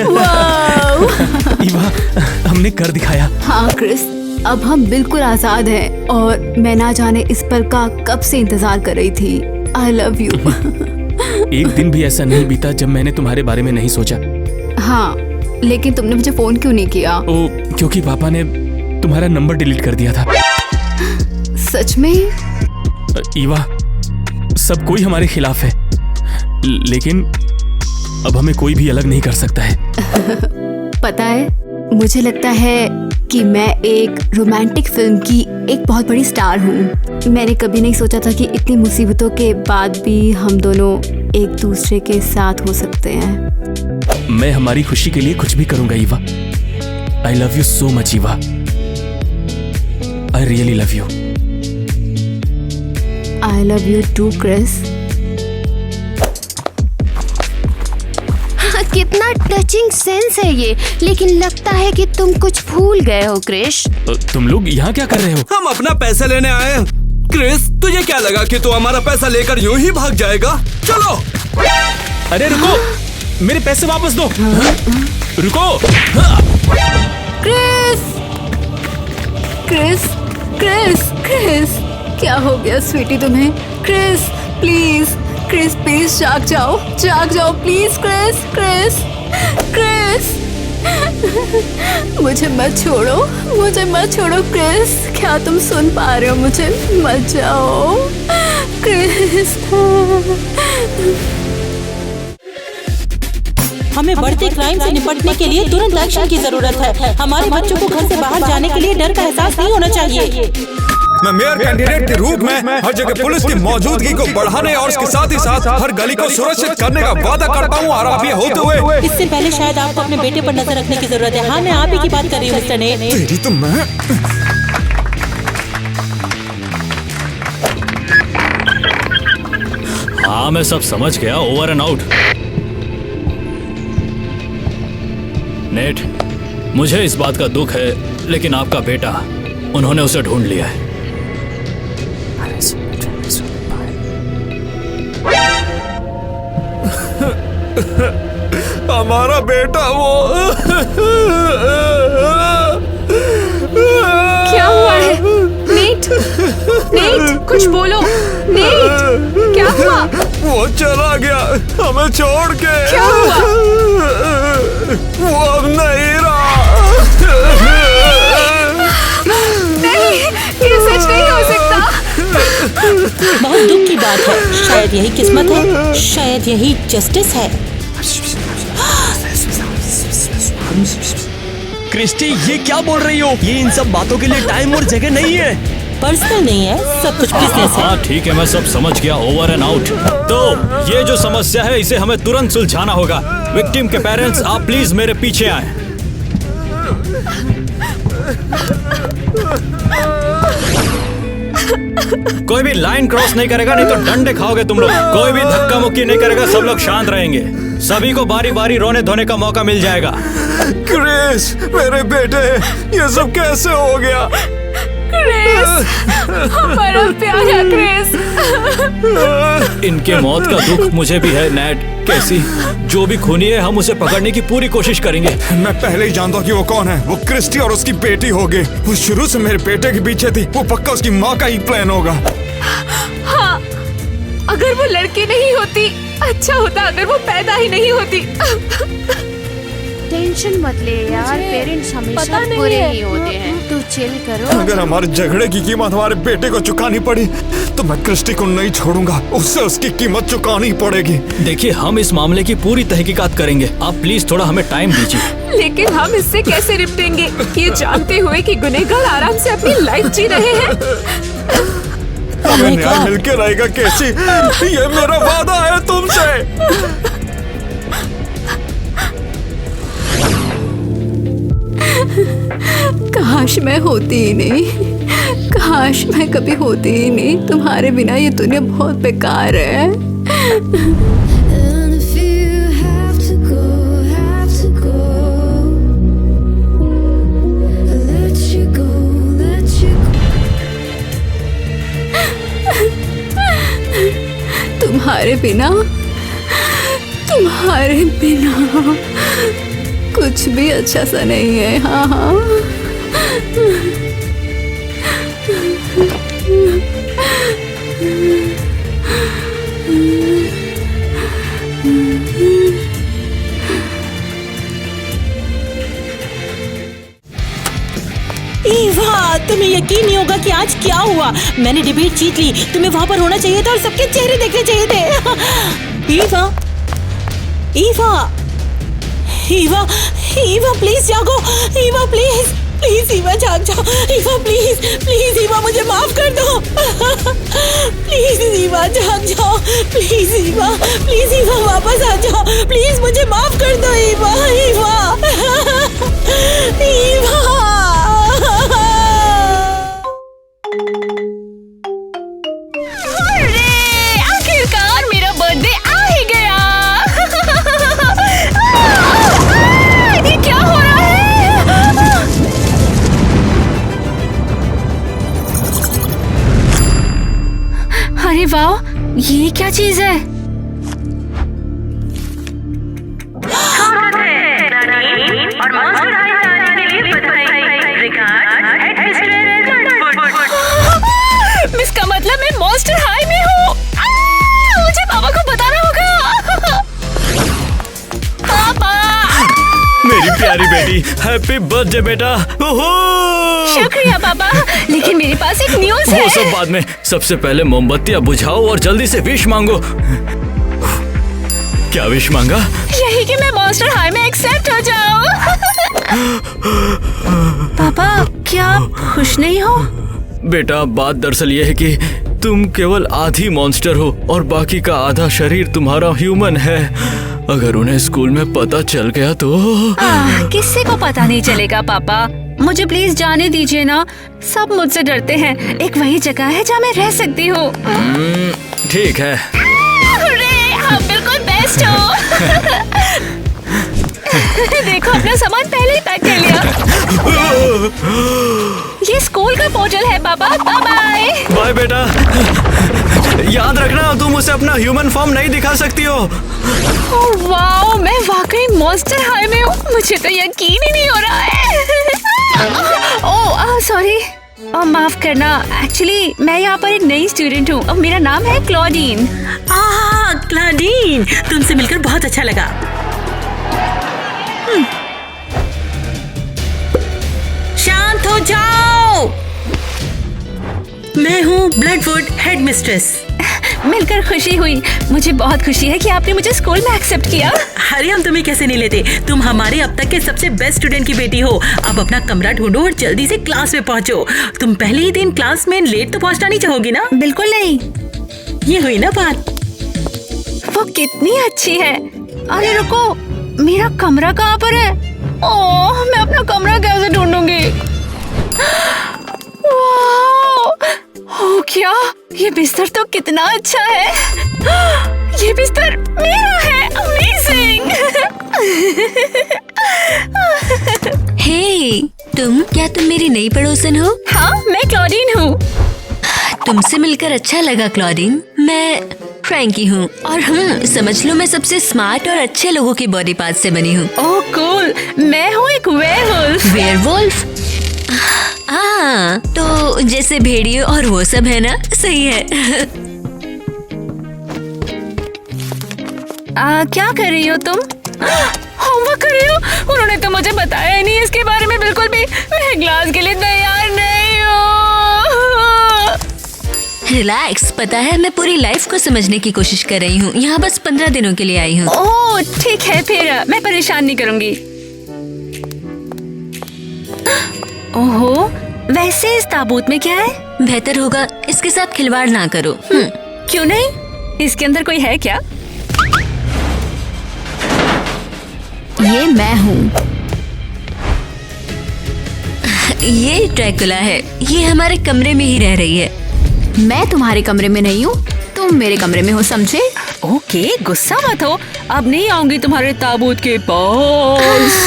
वाओ!
ईवा, हमने कर दिखाया।
हाँ क्रिस, अब हम बिल्कुल आजाद हैं और मैं ना जाने इस पल का कब से इंतजार कर रही थी। आई लव यू।
एक दिन भी ऐसा नहीं बीता जब मैंने तुम्हारे बारे में नहीं सोचा।
हाँ, लेकिन तुमने मुझे फोन क्यों नहीं किया?
ओ, क्योंकि पापा ने तुम्हारा नंबर डिलीट कर दिया था।
सच में?
ईवा, सब कोई हमारे खिलाफ है, लेकिन अब हमें कोई भी अलग नहीं कर सकता है।
पता है, मुझे लगता है कि मैं एक रोमांटिक फिल्म की एक बहुत बड़ी स्टार हूँ। मैंने कभी नहीं सोचा था कि इतनी मुसीबतों के बाद भी हम दोनों एक दूसरे के साथ हो सकते हैं।
मैं हमारी खुशी के लिए कुछ भी करूंगा Eva. I love you so much Eva. I really love you.
I love you too Chris.
कितना टचिंग सेंस है ये, लेकिन लगता है कि तुम कुछ भूल गए हो क्रिश।
तुम लोग यहाँ क्या कर रहे हो?
हम अपना पैसा लेने आए हैं। क्रिस, तुझे क्या लगा कि तू हमारा पैसा लेकर यूं ही भाग जाएगा? चलो।
अरे रुको, मेरे पैसे वापस दो। रुको।
क्रिस, क्रिस, क्रिस, क्रिस, क्या हो गया स्वीटी तुम्हें? क्रिस प्लीज, क्रिस प्लीज जाग जाओ प्लीज। क्रिस, क्रिस, क्रिस, मुझे मत छोड़ो क्रिस। क्या तुम सुन पा रहे हो मुझे? मत जाओ क्रिस।
हमें बढ़ते क्राइम से निपटने के लिए तुरंत एक्शन की जरूरत है। हमारे बच्चों को घर से बाहर जाने के लिए डर का एहसास नहीं होना चाहिए।
मैं मेयर कैंडिडेट के रूप में हर जगह पुलिस की मौजूदगी को बढ़ाने और उसके साथ ही साथ हर गली को सुरक्षित करने का वादा करता हूँ। और आप ये होते हुए
इससे पहले शायद आपको अपने बेटे पर नजर रखने की जरूरत है। हाँ, मैं आप ही की बात कर रही हूँ मिस्टर ने।
तेरी तो मैं
हाँ, मैं सब समझ गया। Over and out. नेट, मुझे इस बात का दुख है, लेकिन आपका बेटा, उन्होंने उसे ढूंढ लिया है।
हमारा बेटा वो
क्या हुआ है? नेट, नेट, कुछ बोलो। नेट, क्या हुआ?
वो चला गया हमें छोड़ के।
क्या हुआ?
वो अब नहीं रहा।
नहीं, ये सच नहीं हो सकता।
बहुत दुख की बात है। शायद यही किस्मत है, शायद यही जस्टिस है।
क्रिस्टी, ये क्या बोल रही हो? ये इन सब बातों के लिए टाइम और जगह नहीं है।
पर्सनल नहीं है, सब कुछ बिजनेस है।
हाँ ठीक है, मैं सब समझ गया। Over and out. तो ये जो समस्या है, इसे हमें तुरंत सुलझाना होगा। विक्टिम के पेरेंट्स, आप प्लीज मेरे पीछे आए। कोई भी लाइन क्रॉस नहीं करेगा, नहीं तो डंडे खाओगे तुम लोग। कोई भी धक्का मुक्की नहीं करेगा, सब लोग शांत रहेंगे। सभी को बारी बारी रोने धोने का मौका मिल जाएगा।
क्रिस, मेरे बेटे, ये सब कैसे हो गया?
क्रिस, हमारा प्यारा क्रिस।
इनके मौत का दुख मुझे भी है नैट। कैसी जो भी खूनी है, हम उसे पकड़ने की पूरी कोशिश करेंगे।
मैं पहले ही जानता हूँ कि वो कौन है। वो क्रिस्टी और उसकी बेटी होगी। वो शुरू से मेरे बेटे के पीछे थी। वो पक्का उसकी माँ का ही प्लान होगा।
हाँ, अगर वो लड़की नहीं होती, अच्छा होता अगर वो पैदा ही नहीं होती।
टेंशन मत ले यार, पेरेंट्स हमेशा बुरे ही होते हैं। तू चिल करो।
अगर हमारे झगड़े की कीमत हमारे बेटे को चुकानी पड़ी, तो मैं क्रिस्टी को नहीं छोड़ूंगा। उससे उसकी कीमत चुकानी पड़ेगी।
देखिए, हम इस मामले की पूरी तहकीकात करेंगे। आप प्लीज थोड़ा हमें टाइम दीजिए।
लेकिन हम इससे कैसे निपटेंगे, ये जानते हुए कि गुनहगार आराम से अपनी लाइफ जी रहे हैं।
हमें न्याय मिलके रहेगा कैसी? ये मेरा वादा है तुमसे।
काश मैं होती ही नहीं, काश मैं कभी होती ही नहीं। तुम्हारे बिना ये दुनिया बहुत बेकार है। तुम्हारे बिना कुछ भी अच्छा सा नहीं है। हाँ हाँ।
ईवा, तुम्हें यकीन नहीं होगा कि आज क्या हुआ। मैंने डिबेट जीत ली। तुम्हें वहाँ पर होना चाहिए था और सबके चेहरे देखने चाहिए थे। ईवा, ईवा, ईवा, ईवा प्लीज जागो। ईवा प्लीज, प्लीज ईवा जाग जाओ। ईवा प्लीज, प्लीज ईवा मुझे माफ कर दो। प्लीज ईवा जाग जाओ। प्लीज ईवा, प्लीज ईवा वापस आ जाओ। प्लीज मुझे माफ कर दो ईवा। ईवा, ईवा।
आखिरकार मेरा बर्थडे आ ही गया। ये क्या हो रहा है? अरे वाह, ये क्या चीज है? इसका मतलब मैं मॉन्स्टर हाई में हूँ। मुझे पापा को बताना होगा। पापा,
मेरी प्यारी बेटी, हैप्पी बर्थडे बेटा।
शुक्रिया पापा, लेकिन मेरे पास एक न्यूज़ है।
वो सब बाद में, सबसे पहले मोमबत्तियाँ बुझाओ और जल्दी से विश मांगो। क्या विश मांगा?
यही कि मैं मॉन्स्टर हाई में एक्सेप्ट हो जाऊँ। पापा, क्या आप खुश नहीं हो?
बेटा, बात दरअसल ये है कि तुम केवल आधी मॉन्स्टर हो और बाकी का आधा शरीर तुम्हारा ह्यूमन है। अगर उन्हें स्कूल में पता चल गया तो
किसी को पता नहीं चलेगा पापा। मुझे प्लीज जाने दीजिए ना। सब मुझसे डरते हैं। एक वही जगह है जहाँ मैं रह सकती हूँ।
ठीक है।
आप बिल्कुल बेस्ट हो। देखो, अपना सामान पहले ही पैक कर लिया। ये स्कूल का पोर्टल है पापा। Bye bye.
बाय बेटा। याद रखना, तुम उसे अपना ह्यूमन फॉर्म नहीं दिखा सकती हो।
ओह वाओ, मैं वाकई मॉन्स्टर हाई में हूँ। मुझे तो यकीन ही नहीं हो रहा है। ओह सॉरी, माफ करना। एक्चुअली मैं यहाँ पर एक नई स्टूडेंट हूँ और मेरा नाम है क्लॉडीन।
क्लॉडीन, तुमसे मिलकर बहुत अच्छा लगा। शांत हो जाओ। मैं हूँ ब्लडवुड हेडमिस्ट्रेस।
मिलकर खुशी हुई। मुझे बहुत खुशी है कि आपने मुझे स्कूल में एक्सेप्ट किया।
अरे हम तुम्हें कैसे नहीं लेते। तुम हमारे अब तक के सबसे बेस्ट स्टूडेंट की बेटी हो। अब अपना कमरा ढूंढो और जल्दी से क्लास में पहुंचो। तुम पहले ही दिन क्लास में लेट तो पहुंचना नहीं चाहोगी ना?
बिल्कुल नहीं।
ये हुई ना बात।
वो कितनी अच्छी है। अरे रुको, मेरा कमरा कहाँ पर है? ओह, मैं अपना कमरा कैसे ढूंढूंगी? ओह, क्या ये बिस्तर तो कितना अच्छा है। ये बिस्तर मेरा है। अमेजिंग।
हे, क्या तुम मेरी नई पड़ोसन हो?
हाँ, मैं क्लॉडीन हूँ।
तुमसे मिलकर अच्छा लगा क्लॉडीन। मैं फ्रैंकी हूँ और समझ लो मैं सबसे स्मार्ट और अच्छे लोगों की बॉडी पार्ट से बनी हूँ।
ओह कूल, मैं हूँ एक वेयरवुल्फ।
वेयरवुल्फ? हाँ, तो जैसे भेड़िए और वो सब है ना? सही है।
क्या कर रही हो तुम? होमवर्क कर रही हो? उन्होंने तो मुझे बताया ही नहीं इसके बारे में बिल्कुल भी। मैं क्लास के लिए तैयार नहीं हूँ।
रिलैक्स, पता है मैं पूरी लाइफ को समझने की कोशिश कर रही हूँ। यहाँ बस 15 दिनों के लिए आई हूँ।
ओह ठीक है, फिर मैं परेशान नहीं करूँगी। ओहो, वैसे इस ताबूत में क्या है?
बेहतर होगा इसके साथ खिलवाड़ ना करो।
क्यों नहीं? इसके अंदर कोई है क्या?
ये मैं हूँ।
ये ड्रैकुला है। ये हमारे कमरे में ही रह रही है।
मैं तुम्हारे कमरे में नहीं हूँ, तुम मेरे कमरे में हो, समझे?
ओके, गुस्सा मत हो, अब नहीं आऊंगी तुम्हारे ताबूत के पास।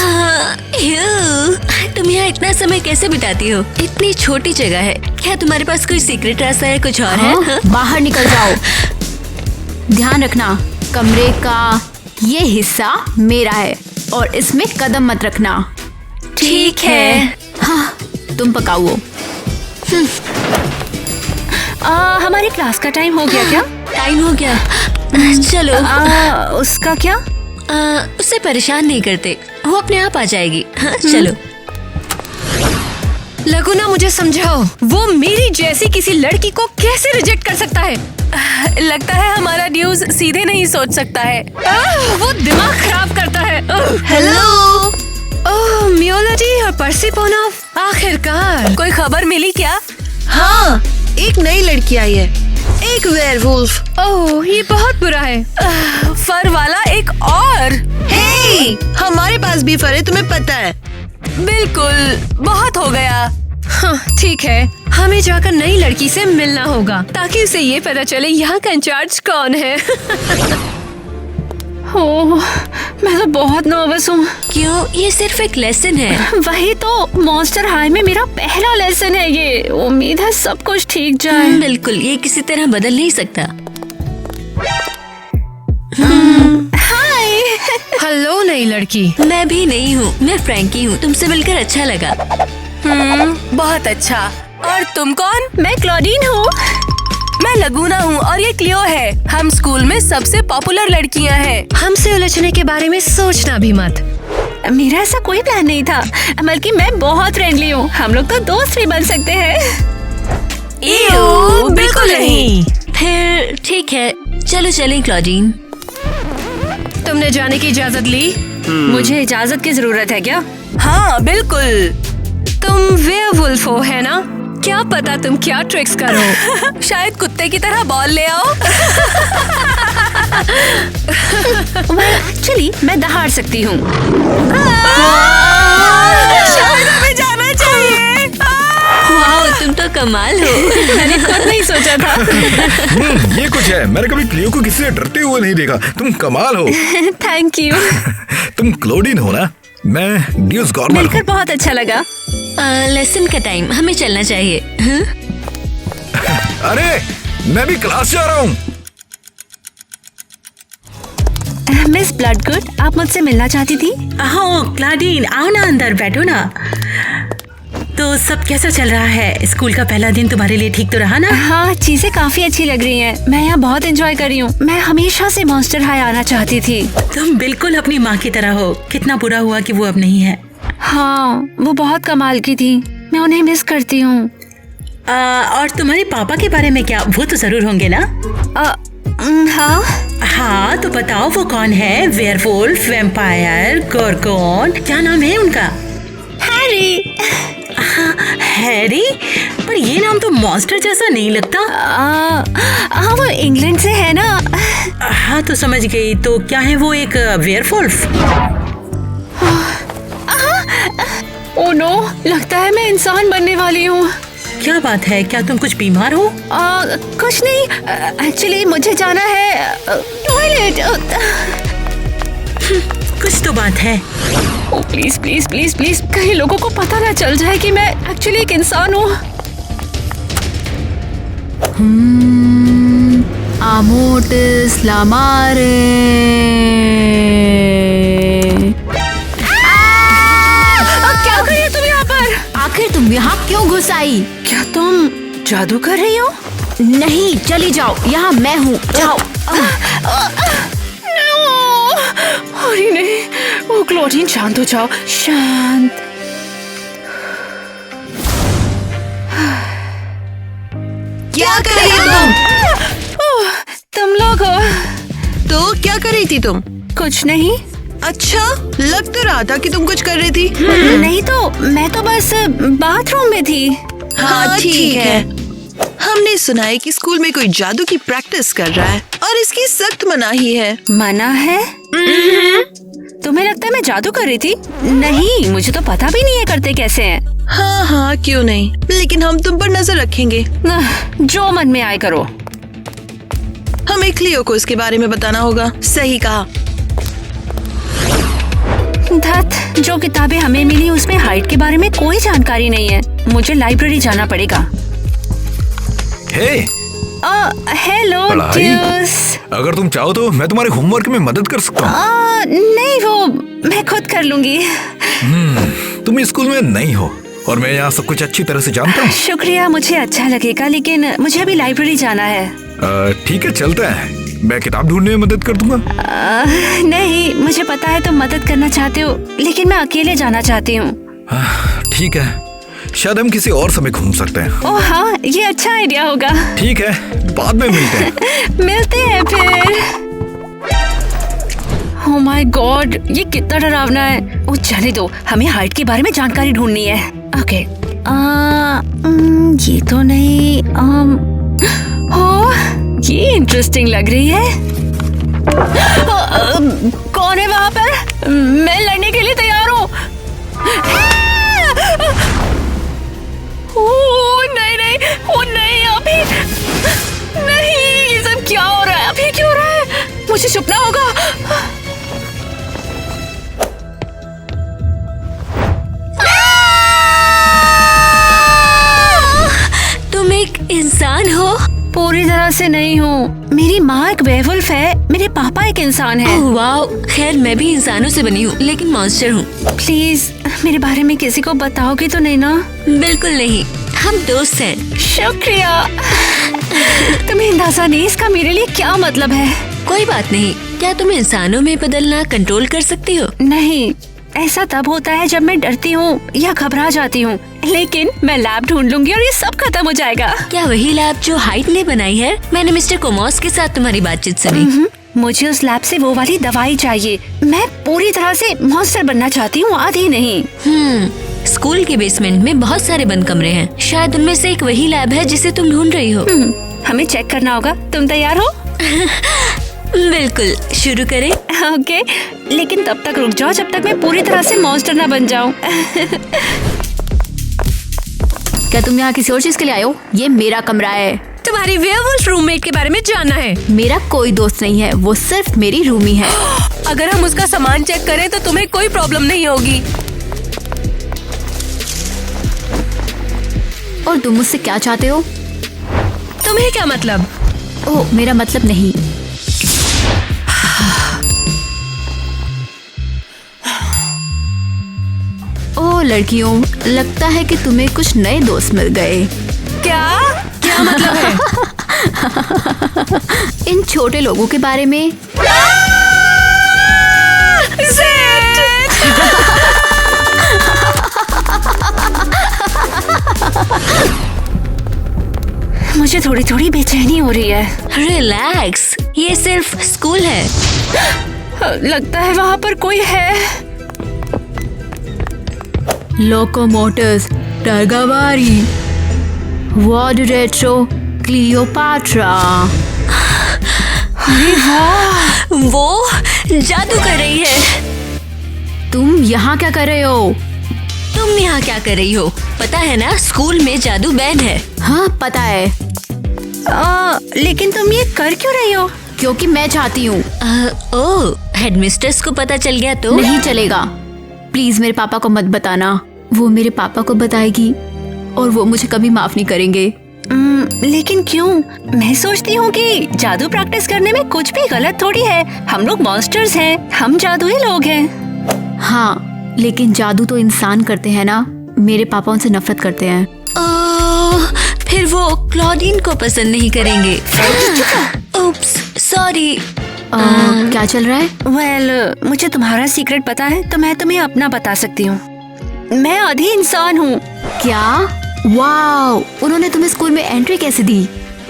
तुम यहाँ इतना समय कैसे बिताती हो? इतनी छोटी जगह है, क्या तुम्हारे पास कोई सीक्रेट रास्ता है, कुछ और है? हाँ?
बाहर निकल जाओ। ध्यान रखना, कमरे का ये हिस्सा मेरा है और इसमें कदम मत रखना।
ठीक है।
हाँ, तुम पकाओ।
हमारी क्लास का टाइम हो गया क्या?
टाइम हो गया, चलो।
उसका क्या?
उसे परेशान नहीं करते, वो अपने आप आ जाएगी। हाँ, चलो।
लगुना, मुझे समझाओ, वो मेरी जैसी किसी लड़की को कैसे रिजेक्ट कर सकता है? लगता है हमारा न्यूज़ सीधे नहीं सोच सकता है। वो दिमाग खराब करता है। हेलो, ओह मियोलॉजी और पर्सिफोना, आखिरकार कोई खबर मिली क्या?
हाँ, एक नई लड़की आई है, एक वेयरवुल्फ।
ओह, ये बहुत बुरा है। फर वाला एक और।
हे, हमारे पास भी फर है, तुम्हें पता है।
बिल्कुल, बहुत हो गया। हाँ, ठीक है, हमें जाकर नई लड़की से मिलना होगा ताकि उसे ये पता चले यहाँ का इंचार्ज कौन है।
ओह, मैं तो बहुत नर्वस हूँ।
क्यों? ये सिर्फ एक लेसन है।
वही तो, मॉन्स्टर हाई में मेरा पहला लेसन है ये। उम्मीद है सब कुछ ठीक जाए।
बिल्कुल, ये किसी तरह बदल नहीं सकता।
हाय। हेलो नई लड़की।
मैं भी नहीं हूँ, मैं फ्रैंकी हूँ। तुमसे मिलकर अच्छा लगा।
बहुत अच्छा। और तुम कौन? मैं क्लॉडीन हूँ। मैं लगुना हूँ और ये क्लियो है। हम स्कूल में सबसे पॉपुलर लड़कियाँ हैं। हमसे उलझने के बारे में सोचना भी मत।
मेरा ऐसा कोई प्लान नहीं था, बल्कि मैं बहुत फ्रेंडली हूँ। हम लोग तो दोस्त भी बन सकते हैं।
बिल्कुल नहीं।
फिर ठीक है, चलो चलें क्लॉडीन।
तुमने जाने की इजाजत ली?
मुझे इजाजत की जरूरत है क्या?
हाँ बिल्कुल। तुम वेयरवुल्फ हो, है ना? क्या पता तुम क्या ट्रिक्स करो। शायद कुत्ते की तरह बॉल ले आओ।
एक्चुअली मैं दहाड़ सकती हूँ।
शायद हमें जाना चाहिए।
वाह, तुम तो कमाल हो।
मैंने खुद नहीं सोचा था।
ये कुछ है, मैंने कभी क्लियो को किसी से डरते हुए नहीं देखा। तुम कमाल हो।
Thank you.
तुम क्लोडीन हो ना? मैं ड्यूस गॉर्नर
मिलकर बहुत अच्छा लगा।
लेसन का टाइम, हमें चलना चाहिए।
अरे, मैं भी क्लास जा रहा हूँ।
मिस ब्लडगुड, आप मुझसे मिलना चाहती थी?
हाँ क्लाडीन, आओ ना अंदर, बैठो ना। तो सब कैसा चल रहा है? स्कूल का पहला दिन तुम्हारे लिए ठीक तो रहा ना?
हाँ, चीजें काफी अच्छी लग रही हैं। मैं यहाँ बहुत एंजॉय कर रही हूँ। मैं हमेशा से मॉन्स्टर हाई आना चाहती थी।
तुम बिल्कुल अपनी माँ की तरह हो। कितना बुरा हुआ कि वो अब नहीं है।
हाँ, वो बहुत कमाल की थी। मैं उन्हें मिस करती हूँ।
और तुम्हारे पापा के बारे में क्या? वो तो जरूर होंगे ना?
हाँ
हाँ, तो बताओ वो कौन है? वेयरवुल्फ, वैम्पायर, गोरगोन, क्या नाम है उनका?
हैरी।
हाँ, हैरी? पर ये नाम तो मॉन्स्टर जैसा नहीं लगता।
हाँ, वो इंग्लैंड से है ना।
हाँ, तो समझ गई। तो क्या है वो, एक वेयरवुल्फ?
ओह नो, लगता है मैं इंसान बनने वाली हूँ।
क्या बात है? क्या तुम कुछ बीमार हो?
कुछ नहीं, एक्चुअली मुझे जाना है टॉयलेट।
कुछ तो बात है।
Oh please please please please, कहीं लोगों को पता ना चल जाए कि मैं एक्चुअली एक इंसान हूँ।
आमोटिस लामारे।
क्या कर रही हो तुम यहाँ पर?
आखिर तुम यहाँ क्यों घुस आई?
क्या तुम जादू कर रही हो?
नहीं, चली जाओ, यहाँ मैं हूँ, जाओ।
अरे नहीं, वो क्लोडीन, शांत हो जाओ, शांत।
क्या कर रही तुम?
तुम लोग हो?
तो क्या कर रही थी तुम?
कुछ नहीं।
अच्छा, लग तो रहा था कि तुम कुछ कर रही थी।
नहीं तो, मैं तो बस बाथरूम में थी।
हाँ ठीक है। हमने सुना है कि स्कूल में कोई जादू की प्रैक्टिस कर रहा है और इसकी सख्त मनाही है।
मना है? तुम्हें लगता है मैं जादू कर रही थी? नहीं, मुझे तो पता भी नहीं है करते कैसे हैं।
हाँ हाँ, क्यों नहीं, लेकिन हम तुम पर नजर रखेंगे।
जो मन में आए करो।
हमें हमें क्लियो को इसके बारे में बताना होगा। सही कहा।
धत, जो किताबें हमें मिली उसमें हाइट के बारे में कोई जानकारी नहीं है। मुझे लाइब्रेरी जाना पड़ेगा।
हे,
हेलो
पढ़ाई?
ड्यूस।
अगर तुम चाहो तो मैं तुम्हारे होमवर्क में मदद कर सकता हूँ।
नहीं, वो मैं खुद कर लूंगी।
तुम स्कूल में नहीं हो और मैं यहाँ सब कुछ अच्छी तरह से जानता हूँ।
शुक्रिया, मुझे अच्छा लगेगा, लेकिन मुझे अभी लाइब्रेरी जाना है।
ठीक है, चलते हैं। मैं किताब ढूंढने में मदद कर दूंगा।
नहीं, मुझे पता है तुम मदद करना चाहते हो, लेकिन मैं अकेले जाना चाहती हूँ।
ठीक है, शायद हम किसी और समय घूम सकते हैं।
ओह हाँ, ये अच्छा आइडिया होगा।
ठीक है, बाद में मिलते हैं।
मिलते हैं फिर। ओह माय गॉड, ये कितना डरावना है। ओ जाने दो, हमें हाइट के बारे में जानकारी ढूंढनी है। ओके, ये तो नहीं। ये इंटरेस्टिंग लग रही है। कौन है वहाँ पर? मैं लड़ने के लिए तैयार हूँ। नहीं, ओ नहीं, अभी नहीं। ये सब क्या हो रहा है? अभी क्यों हो रहा है? मुझे छुपना होगा।
तुम एक इंसान हो?
पूरी तरह से नहीं हूँ। मेरी माँ एक वेयरवुल्फ है, मेरे पापा एक इंसान है।
ओह वाओ, खैर मैं भी इंसानों से बनी हूँ, लेकिन मॉन्स्टर हूँ।
प्लीज मेरे बारे में किसी को बताओगे तो नहीं ना?
बिल्कुल नहीं, हम दोस्त हैं।
शुक्रिया। तुम्हें अंदाजा नहीं इसका मेरे लिए क्या मतलब है।
कोई बात नहीं। क्या तुम इंसानों में बदलना कंट्रोल कर सकती हो?
नहीं, ऐसा तब होता है जब मैं डरती हूँ या घबरा जाती हूँ, लेकिन मैं लैब ढूंढ लूंगी और ये सब खत्म हो जाएगा।
क्या वही लैब जो हाइट ने बनाई है? मैंने मिस्टर कोमोस के साथ तुम्हारी बातचीत सुनी।
मुझे उस लैब से वो वाली दवाई चाहिए। मैं पूरी तरह से मॉन्स्टर बनना चाहती हूँ, आधी नहीं।
स्कूल के बेसमेंट में बहुत सारे बंद कमरे हैं, शायद उनमें से एक वही लैब है जिसे तुम ढूंढ रही हो।
हमें चेक करना होगा। तुम तैयार हो?
बिल्कुल, शुरू करें?
ओके, लेकिन तब तक रुक जाओ जब तक मैं पूरी तरह से मॉन्स्टर ना बन जाऊं।
क्या तुम यहाँ किसी और चीज के लिए आए हो? ये मेरा कमरा है।
तुम्हारी वेयरवुल्फ रूममेट के बारे में जानना है।
मेरा कोई दोस्त नहीं है, वो सिर्फ मेरी रूमी है।
अगर हम उसका सामान चेक करें तो तुम्हें कोई प्रॉब्लम नहीं होगी।
और तुम मुझसे क्या चाहते हो?
तुम्हें क्या मतलब?
ओह, मेरा मतलब नहीं। ओह लड़कियों, लगता है कि तुम्हें कुछ नए दोस्त मिल गए।
क्या मतलब है?
इन छोटे लोगों के बारे में।
मुझे थोड़ी थोड़ी बेचैनी हो रही है।
रिलैक्स, ये सिर्फ स्कूल है।
लगता है वहाँ पर कोई है।
लोकोमोटिव्स, टर्गावारी, वार्ड रेट्रो, क्लियोपाट्रा।
अरे वाह,
वो जादू कर रही है।
तुम यहाँ क्या कर रहे हो?
तुम यहाँ क्या कर रही हो? पता है ना, स्कूल में जादू बैन है।
हाँ पता है।
लेकिन तुम ये कर क्यों रही हो?
क्योंकि मैं चाहती हूँ।
ओह, हेडमिस्ट्रेस को पता चल गया तो?
नहीं चलेगा। प्लीज मेरे पापा को मत बताना। वो मेरे पापा को बताएगी और वो मुझे कभी माफ नहीं करेंगे।
लेकिन क्यों? मैं सोचती हूँ कि जादू प्रैक्टिस करने में कुछ भी गलत थोड़ी है। हम लोग मॉन्स्टर्स हैं, हम जादुई लोग हैं।
हाँ, लेकिन जादू तो इंसान करते हैं ना। मेरे पापा उनसे नफरत करते हैं।
फिर वो क्लॉडीन को पसंद नहीं करेंगे। उप्स, सॉरी।
क्या चल रहा है?
वेल, मुझे तुम्हारा सीक्रेट पता है तो मैं तुम्हें अपना बता सकती हूँ। मैं आधी इंसान हूँ।
क्या? वाओ, उन्होंने तुम्हें स्कूल में एंट्री कैसे दी?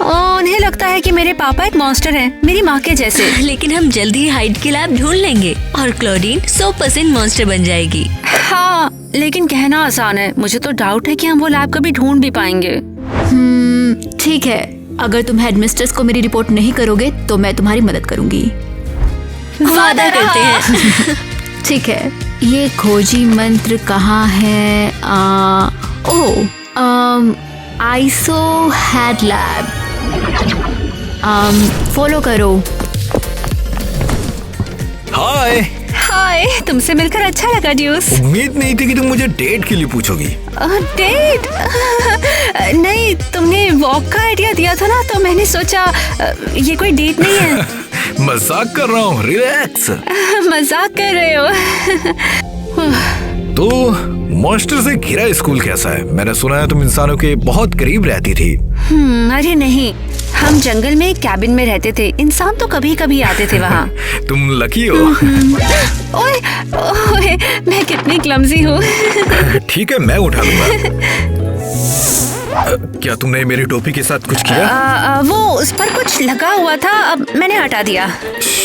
उन्हें लगता है कि मेरे पापा एक मॉन्स्टर हैं, मेरी माँ के जैसे।
लेकिन हम जल्दी ही हाइड की लैब ढूंढ लेंगे और क्लॉडीन 100% मॉन्स्टर बन जाएगी।
हाँ, लेकिन कहना आसान है। मुझे तो डाउट है कि हम वो लैब कभी ढूंढ भी पाएंगे।
ठीक है, अगर तुम हेडमिस्ट्रेस को मेरी रिपोर्ट नहीं करोगे तो मैं तुम्हारी मदद करूंगी।
वादा करते हैं।
ठीक है, ये खोजी मंत्र कहाँ है? Iso had lab. फॉलो करो।
हाय।
हाय, तुमसे मिलकर अच्छा लगा ड्यूस।
उम्मीद नहीं थी कि तुम मुझे डेट के लिए पूछोगी।
डेट? नहीं, तुमने वॉक का आइडिया दिया था ना, तो मैंने सोचा ये कोई डेट नहीं है।
मजाक कर रहा हूँ, रिलैक्स।
मजाक कर रहे हो?
तो मॉन्स्टर से घिरा स्कूल कैसा है? मैंने सुना है तुम इंसानों के बहुत करीब रहती थी।
अरे नहीं, हम जंगल में एक कैबिन में रहते थे। इंसान तो कभी कभी आते थे वहाँ।
तुम लकी हो।
ओए, ओए, मैं कितनी क्लमजी हूँ।
ठीक है, मैं उठा लूंगा। क्या तुमने मेरी टोपी के साथ कुछ किया?
वो उस पर कुछ लगा हुआ था, अब मैंने हटा दिया।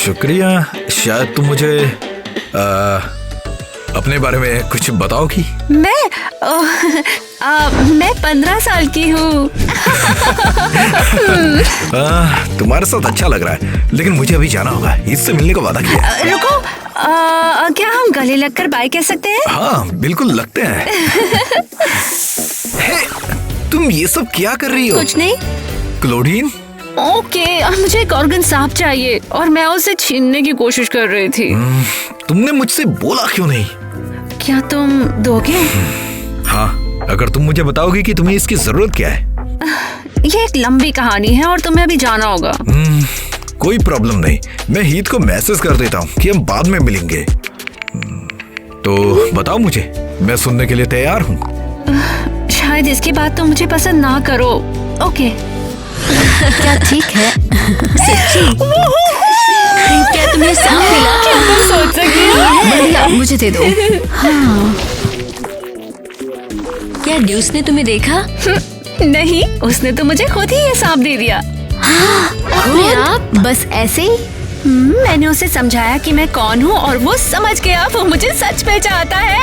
शुक्रिया। शायद तुम मुझे अपने बारे में कुछ बताओगी?
मैं 15 साल की हूँ।
तुम्हारे साथ अच्छा लग रहा है, लेकिन मुझे अभी जाना होगा। इससे मिलने का वादा किया।
रुको, क्या हम गले लगकर बाय कह सकते हैं?
हाँ, बिल्कुल लगते हैं। हे, तुम ये सब क्या कर रही हो?
कुछ नहीं।
क्लोडीन?
ओके, मुझे एक ऑर्गन सांप चाहिए और मैं उसे छीनने की कोशिश कर रही थी।
तुमने मुझसे बोला क्यों नहीं?
क्या तुम दोगे?
हाँ, अगर तुम मुझे बताओगी कि तुम्हें इसकी जरूरत क्या है।
ये एक लंबी कहानी है और तुम्हें अभी जाना होगा।
कोई प्रॉब्लम नहीं, मैं हीत को मैसेज कर देता हूँ कि हम बाद में मिलेंगे। तो बताओ मुझे, मैं सुनने के लिए तैयार हूँ।
शायद इसकी बात तो मुझे पसंद ना करो। ओके।
क्या ठीक है?
सच्ची? क्या तुम्हें सांप मिला?
क्या तुम सोच सकती हो?
बढ़िया, मुझे दे दो। हाँ।
क्या ड्यूस ने तुम्हें देखा?
नहीं, उसने तो मुझे खुद ही ये सांप दे दिया।
अपने आप? बस ऐसे ही?
मैंने उसे समझाया कि मैं कौन हूँ और वो समझ गया। वो मुझे सच में चाहता है।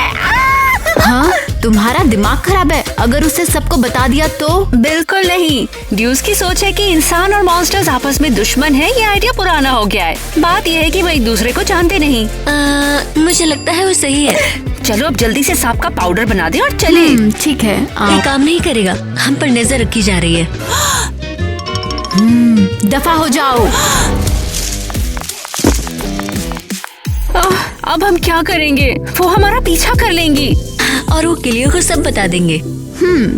हाँ, तुम्हारा दिमाग खराब है। अगर उसे सबको बता दिया तो?
बिल्कुल नहीं। ड्यूस की सोच है कि इंसान और मॉन्स्टर्स आपस में दुश्मन है। ये आइडिया पुराना हो गया है। बात यह है कि वो एक दूसरे को जानते नहीं।
मुझे लगता है वो सही है।
चलो अब जल्दी से सांप का पाउडर बना दे और चले।
ठीक है।
ये काम नहीं करेगा, हम पर नजर रखी जा रही है।
दफा हो जाओ।
अब हम क्या करेंगे? वो हमारा पीछा कर लेंगी
और वो किलियो को सब बता देंगे।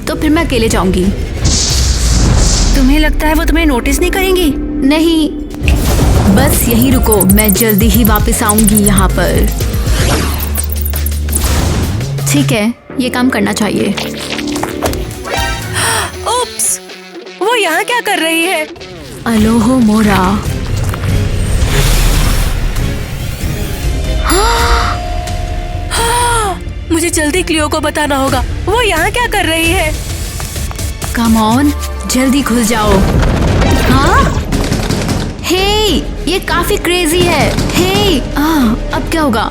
तो फिर मैं अकेले जाऊंगी।
तुम्हें लगता है वो तुम्हें नोटिस नहीं करेंगी?
नहीं, बस यहीं रुको, मैं जल्दी ही वापस आऊंगी यहाँ पर। ठीक है, ये काम करना चाहिए।
उप्स, वो यहाँ क्या कर रही है?
अलोहो मोरा।
मुझे जल्दी क्लियो को बताना होगा। वो यहाँ क्या कर रही है?
कम ऑन, जल्दी खुल जाओ। हाँ? हे, ये काफी क्रेजी है। हे, अब क्या होगा?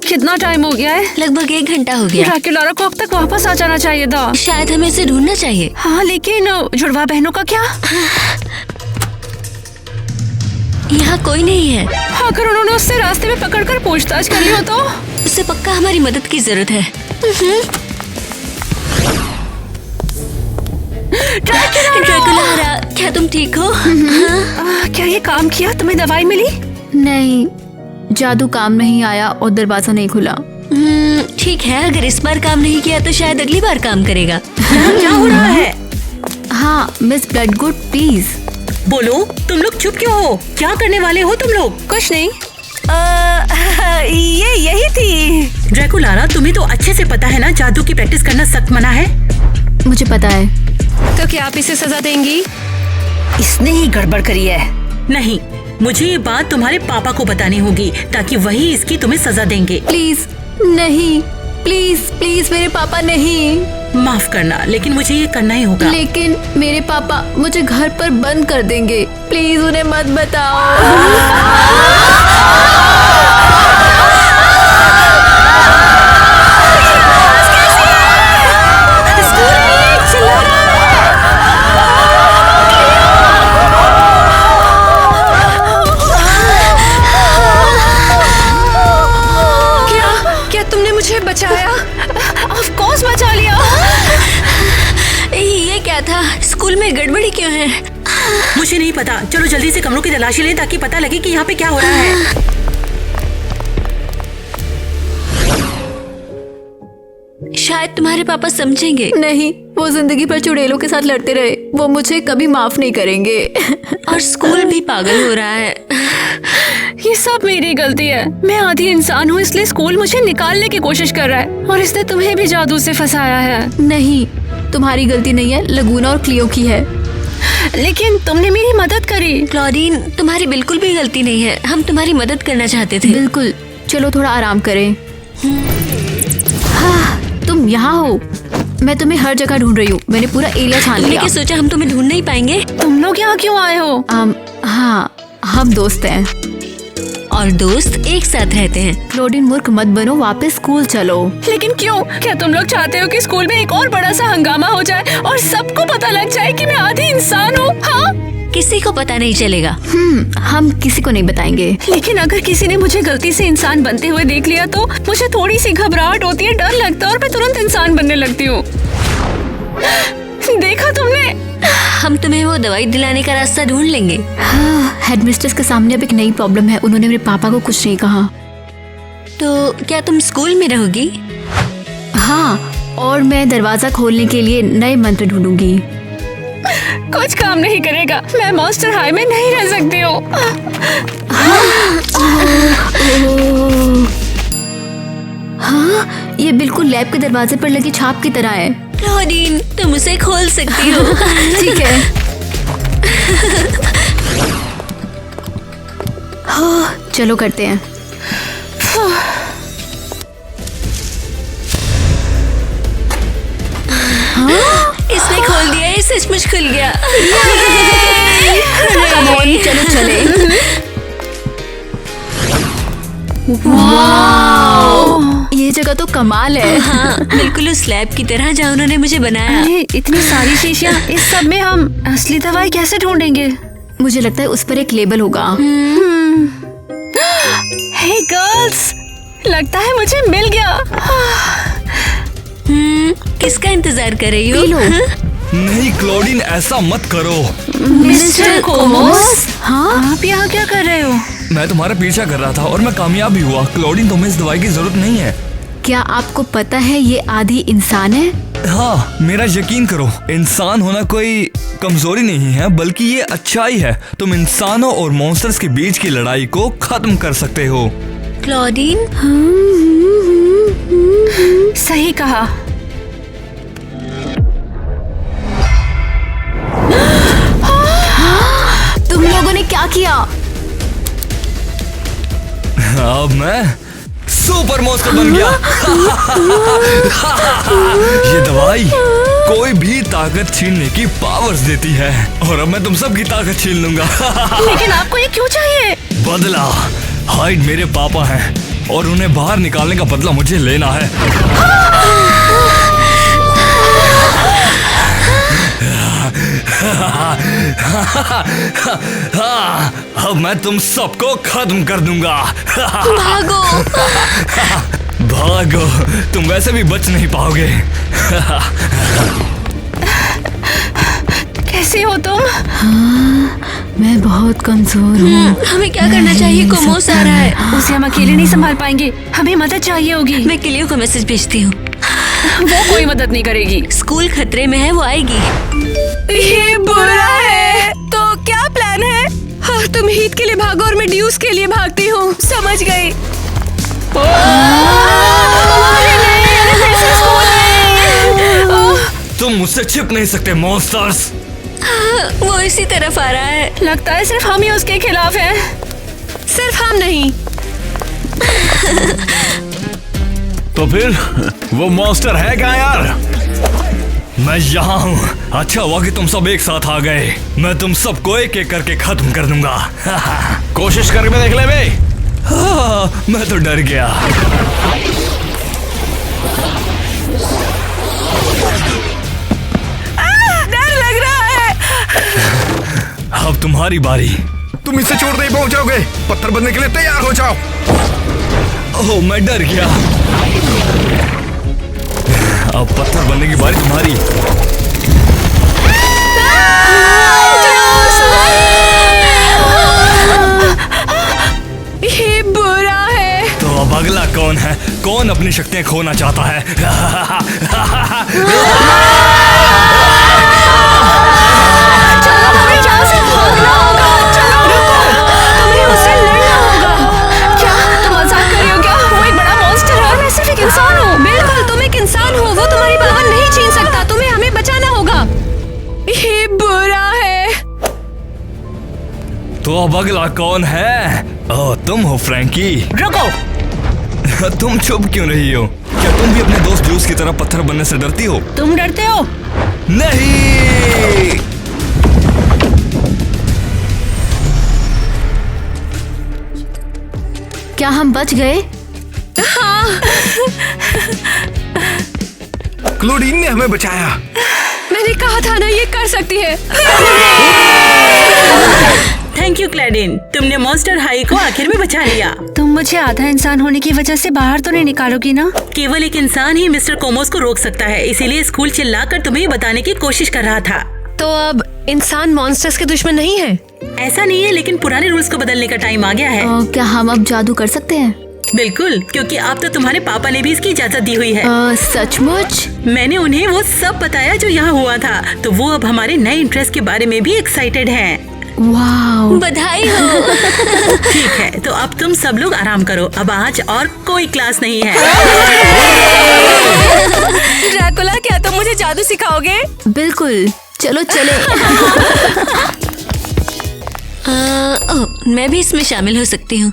कितना टाइम हो गया है?
लगभग 1 घंटा हो गया।
ड्रैकुला को अब तक वापस आ जाना चाहिए था।
शायद हमें इसे ढूंढना चाहिए।
हाँ, लेकिन जुड़वा बहनों का क्या?
यहाँ कोई नहीं है।
अगर उन्होंने उससे रास्ते में पकड़कर पूछताछ कर ली हो तो?
उसे पक्का हमारी मदद की जरूरत है। ड्रैकुला, क्या तुम ठीक हो?
क्या ये काम किया? तुम्हें दवाई मिली?
नहीं, जादू काम नहीं आया और दरवाजा नहीं खुला।
ठीक है, अगर इस बार काम नहीं किया तो शायद अगली बार काम करेगा।
क्या हो रहा है?
हाँ, मिस ब्लडगुड, प्लीज
बोलो, तुम लोग चुप क्यों हो? क्या करने वाले हो तुम लोग?
कुछ नहीं। ये यही थी।
ड्रैकुला, तुम्हें तो अच्छे से पता है ना, जादू की प्रैक्टिस करना सख्त मना है।
मुझे पता है।
तो क्या आप इसे सजा देंगी?
इसने ही गड़बड़ करी है।
नहीं, मुझे ये बात तुम्हारे पापा को बतानी होगी, ताकि वही इसकी तुम्हें सजा देंगे।
प्लीज नहीं, प्लीज प्लीज, मेरे पापा नहीं।
माफ करना, लेकिन मुझे ये करना ही होगा।
लेकिन मेरे पापा मुझे घर पर बंद कर देंगे। प्लीज उन्हें मत बताओ।
क्या तुमने मुझे बचाया?
ऑफ कोर्स बचा लिया।
ये क्या था? स्कूल में गड़बड़ी क्यों है?
नहीं पता। चलो जल्दी से कमरों की तलाशी लें ताकि पता लगे कि यहाँ पे क्या हो रहा है।
शायद तुम्हारे पापा समझेंगे।
नहीं, वो जिंदगी भर चुड़ैलों के साथ लड़ते रहे, वो मुझे कभी माफ नहीं करेंगे।
और स्कूल भी पागल हो रहा है।
ये सब मेरी गलती है। मैं आधी इंसान हूँ, इसलिए स्कूल मुझे निकालने की कोशिश कर रहा है और इसने तुम्हें भी जादू से फंसाया है।
नहीं, तुम्हारी गलती नहीं है, लगूना और क्लियो की है।
लेकिन तुमने मेरी मदद करी।
क्लॉडीन, तुम्हारी बिल्कुल भी गलती नहीं है, हम तुम्हारी मदद करना चाहते थे।
बिल्कुल, चलो थोड़ा आराम करें। हाँ, तुम यहाँ हो। मैं तुम्हें हर जगह ढूंढ रही हूँ, मैंने पूरा एरिया छान लिया।
क्या सोचा हम तुम्हें ढूंढ नहीं पाएंगे?
तुम लोग यहाँ क्यों आए हो?
हाँ, हम दोस्त हैं।
और दोस्त एक साथ रहते हैं।
क्लोडीन, मूर्ख मत बनो, वापस स्कूल चलो।
लेकिन क्यों? क्या तुम लोग चाहते हो कि स्कूल में एक और बड़ा सा हंगामा हो जाए और सबको पता लग जाए कि मैं आधी इंसान हूँ? हाँ,
किसी को पता नहीं चलेगा।
हम किसी को नहीं बताएंगे।
लेकिन अगर किसी ने मुझे गलती से इंसान बनते हुए देख लिया तो मुझे थोड़ी सी घबराहट होती है, डर लगता है और मैं तुरंत इंसान बनने लगती हूँ। देखा तुमने?
हम तुम्हें वो दवाई दिलाने का रास्ता ढूंढ लेंगे।
हाँ, हेडमिस्ट्रेस के सामने अब एक नई प्रॉब्लम है। उन्होंने मेरे पापा को कुछ नहीं कहा।
तो क्या तुम स्कूल में रहोगी?
हाँ, और मैं दरवाजा खोलने के लिए नए मंत्र ढूंढूंगी।
कुछ काम नहीं करेगा, मैं मॉन्स्टर हाई में नहीं रह सकती हूँ।
हाँ, ये बिल्कुल लैब के दरवाजे पर लगी छाप की तरह है।
क्लॉडीन, तुम उसे खोल सकती हो।
ठीक है। हाँ, चलो करते हैं।
इसने खोल दिया, ये सचमुच खुल गया।
चलो चले। वाह, ये जगह तो कमाल है।
हाँ, बिल्कुल उस लैब की तरह जहाँ उन्होंने मुझे बनाया।
अरे, इतनी सारी शीशियाँ, इस सब में हम असली दवाई कैसे ढूंढेंगे?
मुझे लगता है उस पर एक लेबल होगा।
हे गर्ल्स, लगता है मुझे मिल गया।
किसका इंतजार कर रही हो?
P low.
नहीं क्लोडीन, ऐसा मत करो।
मिस्टर कोमोस,
हाँ,
आप यहाँ क्या कर रहे हो?
मैं तुम्हारा पीछा कर रहा था और मैं कामयाब भी हुआ। क्लोडीन, तुम्हें इस दवाई की जरूरत नहीं है।
क्या आपको पता है ये आधी इंसान है?
हाँ, मेरा यकीन करो, इंसान होना कोई कमजोरी नहीं है, बल्कि ये अच्छाई है। तुम इंसानों और मॉन्स्टर्स के बीच की लड़ाई को खत्म कर सकते हो।
क्लॉडीन,
सही कहा।
तुम लोगों ने क्या किया?
अब मैं सुपर मॉन्स्टर बन गया। ये दवाई कोई भी ताकत छीनने की पावर्स देती है और अब मैं तुम सब की ताकत छीन लूंगा।
लेकिन आपको ये क्यों चाहिए?
बदला। हाइड मेरे पापा हैं और उन्हें बाहर निकालने का बदला मुझे लेना है। अब मैं तुम सबको खत्म कर दूंगा।
भागो।
भागो, तुम वैसे भी बच नहीं पाओगे।
कैसे हो तुम?
हाँ, मैं बहुत कमजोर हूँ।
हमें क्या करना चाहिए? कोमोस आ रहा है।
उसे हम अकेले नहीं संभाल पाएंगे, हमें मदद चाहिए होगी।
मैं क्लियो को मैसेज भेजती हूँ।
वो कोई मदद नहीं करेगी।
स्कूल खतरे में है, वो आएगी।
ये बुरा है। तो क्या प्लान है? हाँ, तुम हीथ के लिए भागो और मैं ड्यूस के लिए भागती हूँ। समझ गई।
तुम मुझसे छिप नहीं सकते मॉन्स्टर्स।
वो इसी तरफ आ रहा है।
लगता है सिर्फ हम ही उसके खिलाफ हैं।
सिर्फ हम नहीं।
तो फिर वो मॉन्स्टर है क्या यार? मैं यहाँ हूँ। अच्छा हुआ कि तुम सब एक साथ आ गए। मैं तुम सबको एक एक करके खत्म कर दूंगा। कोशिश करके देख ले बे। हाँ, मैं तो डर गया।
डर लग रहा है।
अब तुम्हारी बारी।
तुम इससे चोट नहीं पहुंचाओगे। पत्थर बनने के लिए तैयार हो जाओ।
ओह, मैं डर गया। अब पत्थर बनने की बारी तुम्हारी। अगला कौन है? कौन अपनी शक्तियाँ खोना चाहता है?
चलो हमें यहाँ से भागना होगा। चलो रुको, तुम्हें उससे लड़ना होगा। क्या तुम मजाक कर रही हो क्या? वो एक बड़ा मॉन्स्टर है और मैं सिर्फ एक इंसान हूँ। बिल्कुल, तुम एक इंसान हो। वो तुम्हारी पावर नहीं छीन सकता। तुम्हें हमें बचाना होगा। ये बुरा है।
तो अब अगला कौन है? ओह, तुम हो फ्रैंकी।
रुको,
तुम चुप क्यों रही हो? क्या तुम भी अपने दोस्त जूस की तरह पत्थर बनने से डरती हो?
तुम डरते हो?
नहीं।
क्या हम बच गए?
हाँ,
क्लोडीन ने हमें बचाया।
मैंने कहा था ना ये कर सकती है।
थैंक यू क्लैडिन, तुमने मॉन्स्टर हाई को आखिर में बचा लिया।
तुम मुझे आधा इंसान होने की वजह से बाहर तो नहीं निकालोगी ना?
केवल एक इंसान ही मिस्टर कोमोस को रोक सकता है, इसीलिए स्कूल चिल्लाकर तुम्हें बताने की कोशिश कर रहा था।
तो अब इंसान मॉन्स्टर्स के दुश्मन नहीं है?
ऐसा नहीं है, लेकिन पुराने रूल्स को बदलने का टाइम आ गया है।
क्या हम अब जादू कर सकते हैं?
बिल्कुल, क्योंकि अब तो तुम्हारे पापा ने भी इसकी इजाजत दी हुई है।
सचमुच?
मैंने उन्हें वो सब बताया जो यहाँ हुआ था, तो वो अब हमारे नए इंटरेस्ट के बारे में भी एक्साइटेड हैं।
वाओ,
बधाई हो।
ठीक है, तो अब तुम सब लोग आराम करो। अब आज और कोई क्लास नहीं है।
ड्रैकुला, क्या तुम मुझे जादू सिखाओगे?
बिल्कुल, चलो चले।
मैं भी इसमें शामिल हो सकती हूँ।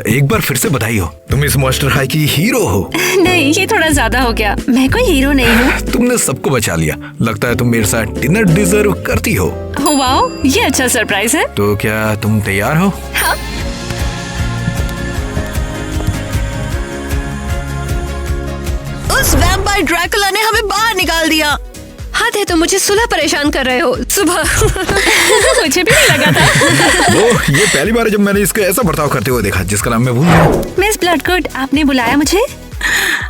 एक बार फिर से बधाई हो, तुम इस मॉन्स्टर हाई की हीरो हो।
नहीं, ये थोड़ा ज्यादा हो गया। मैं कोई हीरो नहीं हूँ।
तुमने सबको बचा लिया। लगता है तुम मेरे साथ डिनर डिजर्व करती हो।
वाओ, ये अच्छा सरप्राइज है।
तो क्या तुम तैयार हो?
हाँ।
उस वैम्पायर ड्रैकुला ने हमें बाहर निकाल दिया।
हद है, तुम मुझे सुलह परेशान कर रहे हो सुबह।
मुझे भी नहीं लगा था।
ओह, ये पहली बार है जब मैंने इसका ऐसा बर्ताव करते हुए देखा, जिसका नाम मैं भूल गया।
मिस ब्लडगुड, आपने बुलाया मुझे?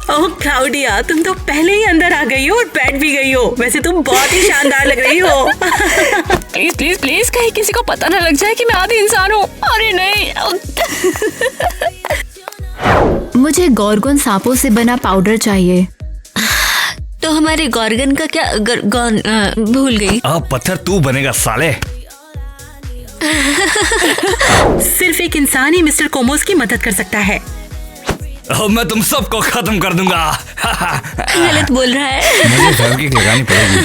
ओह क्लाउडिया, तुम तो पहले ही अंदर आ गई हो और बैठ भी गई हो। वैसे तुम बहुत ही शानदार लग रही हो।
प्लीज प्लीज प्लीज, कहीं किसी को पता न लग जाए कि मैं आधी इंसान हूँ। अरे नहीं।
मुझे गॉर्गन सांपों से बना पाउडर चाहिए।
तो हमारे गॉर्गन का क्या? भूल गई।
अब पत्थर तू बनेगा साले।
सिर्फ एक इंसान ही मिस्टर कोमोस की मदद कर सकता है।
अब मैं तुम सबको खत्म कर दूंगा।
गलत बोल रहा है।
मुझे फेविक्विक लगानी पड़ेगी।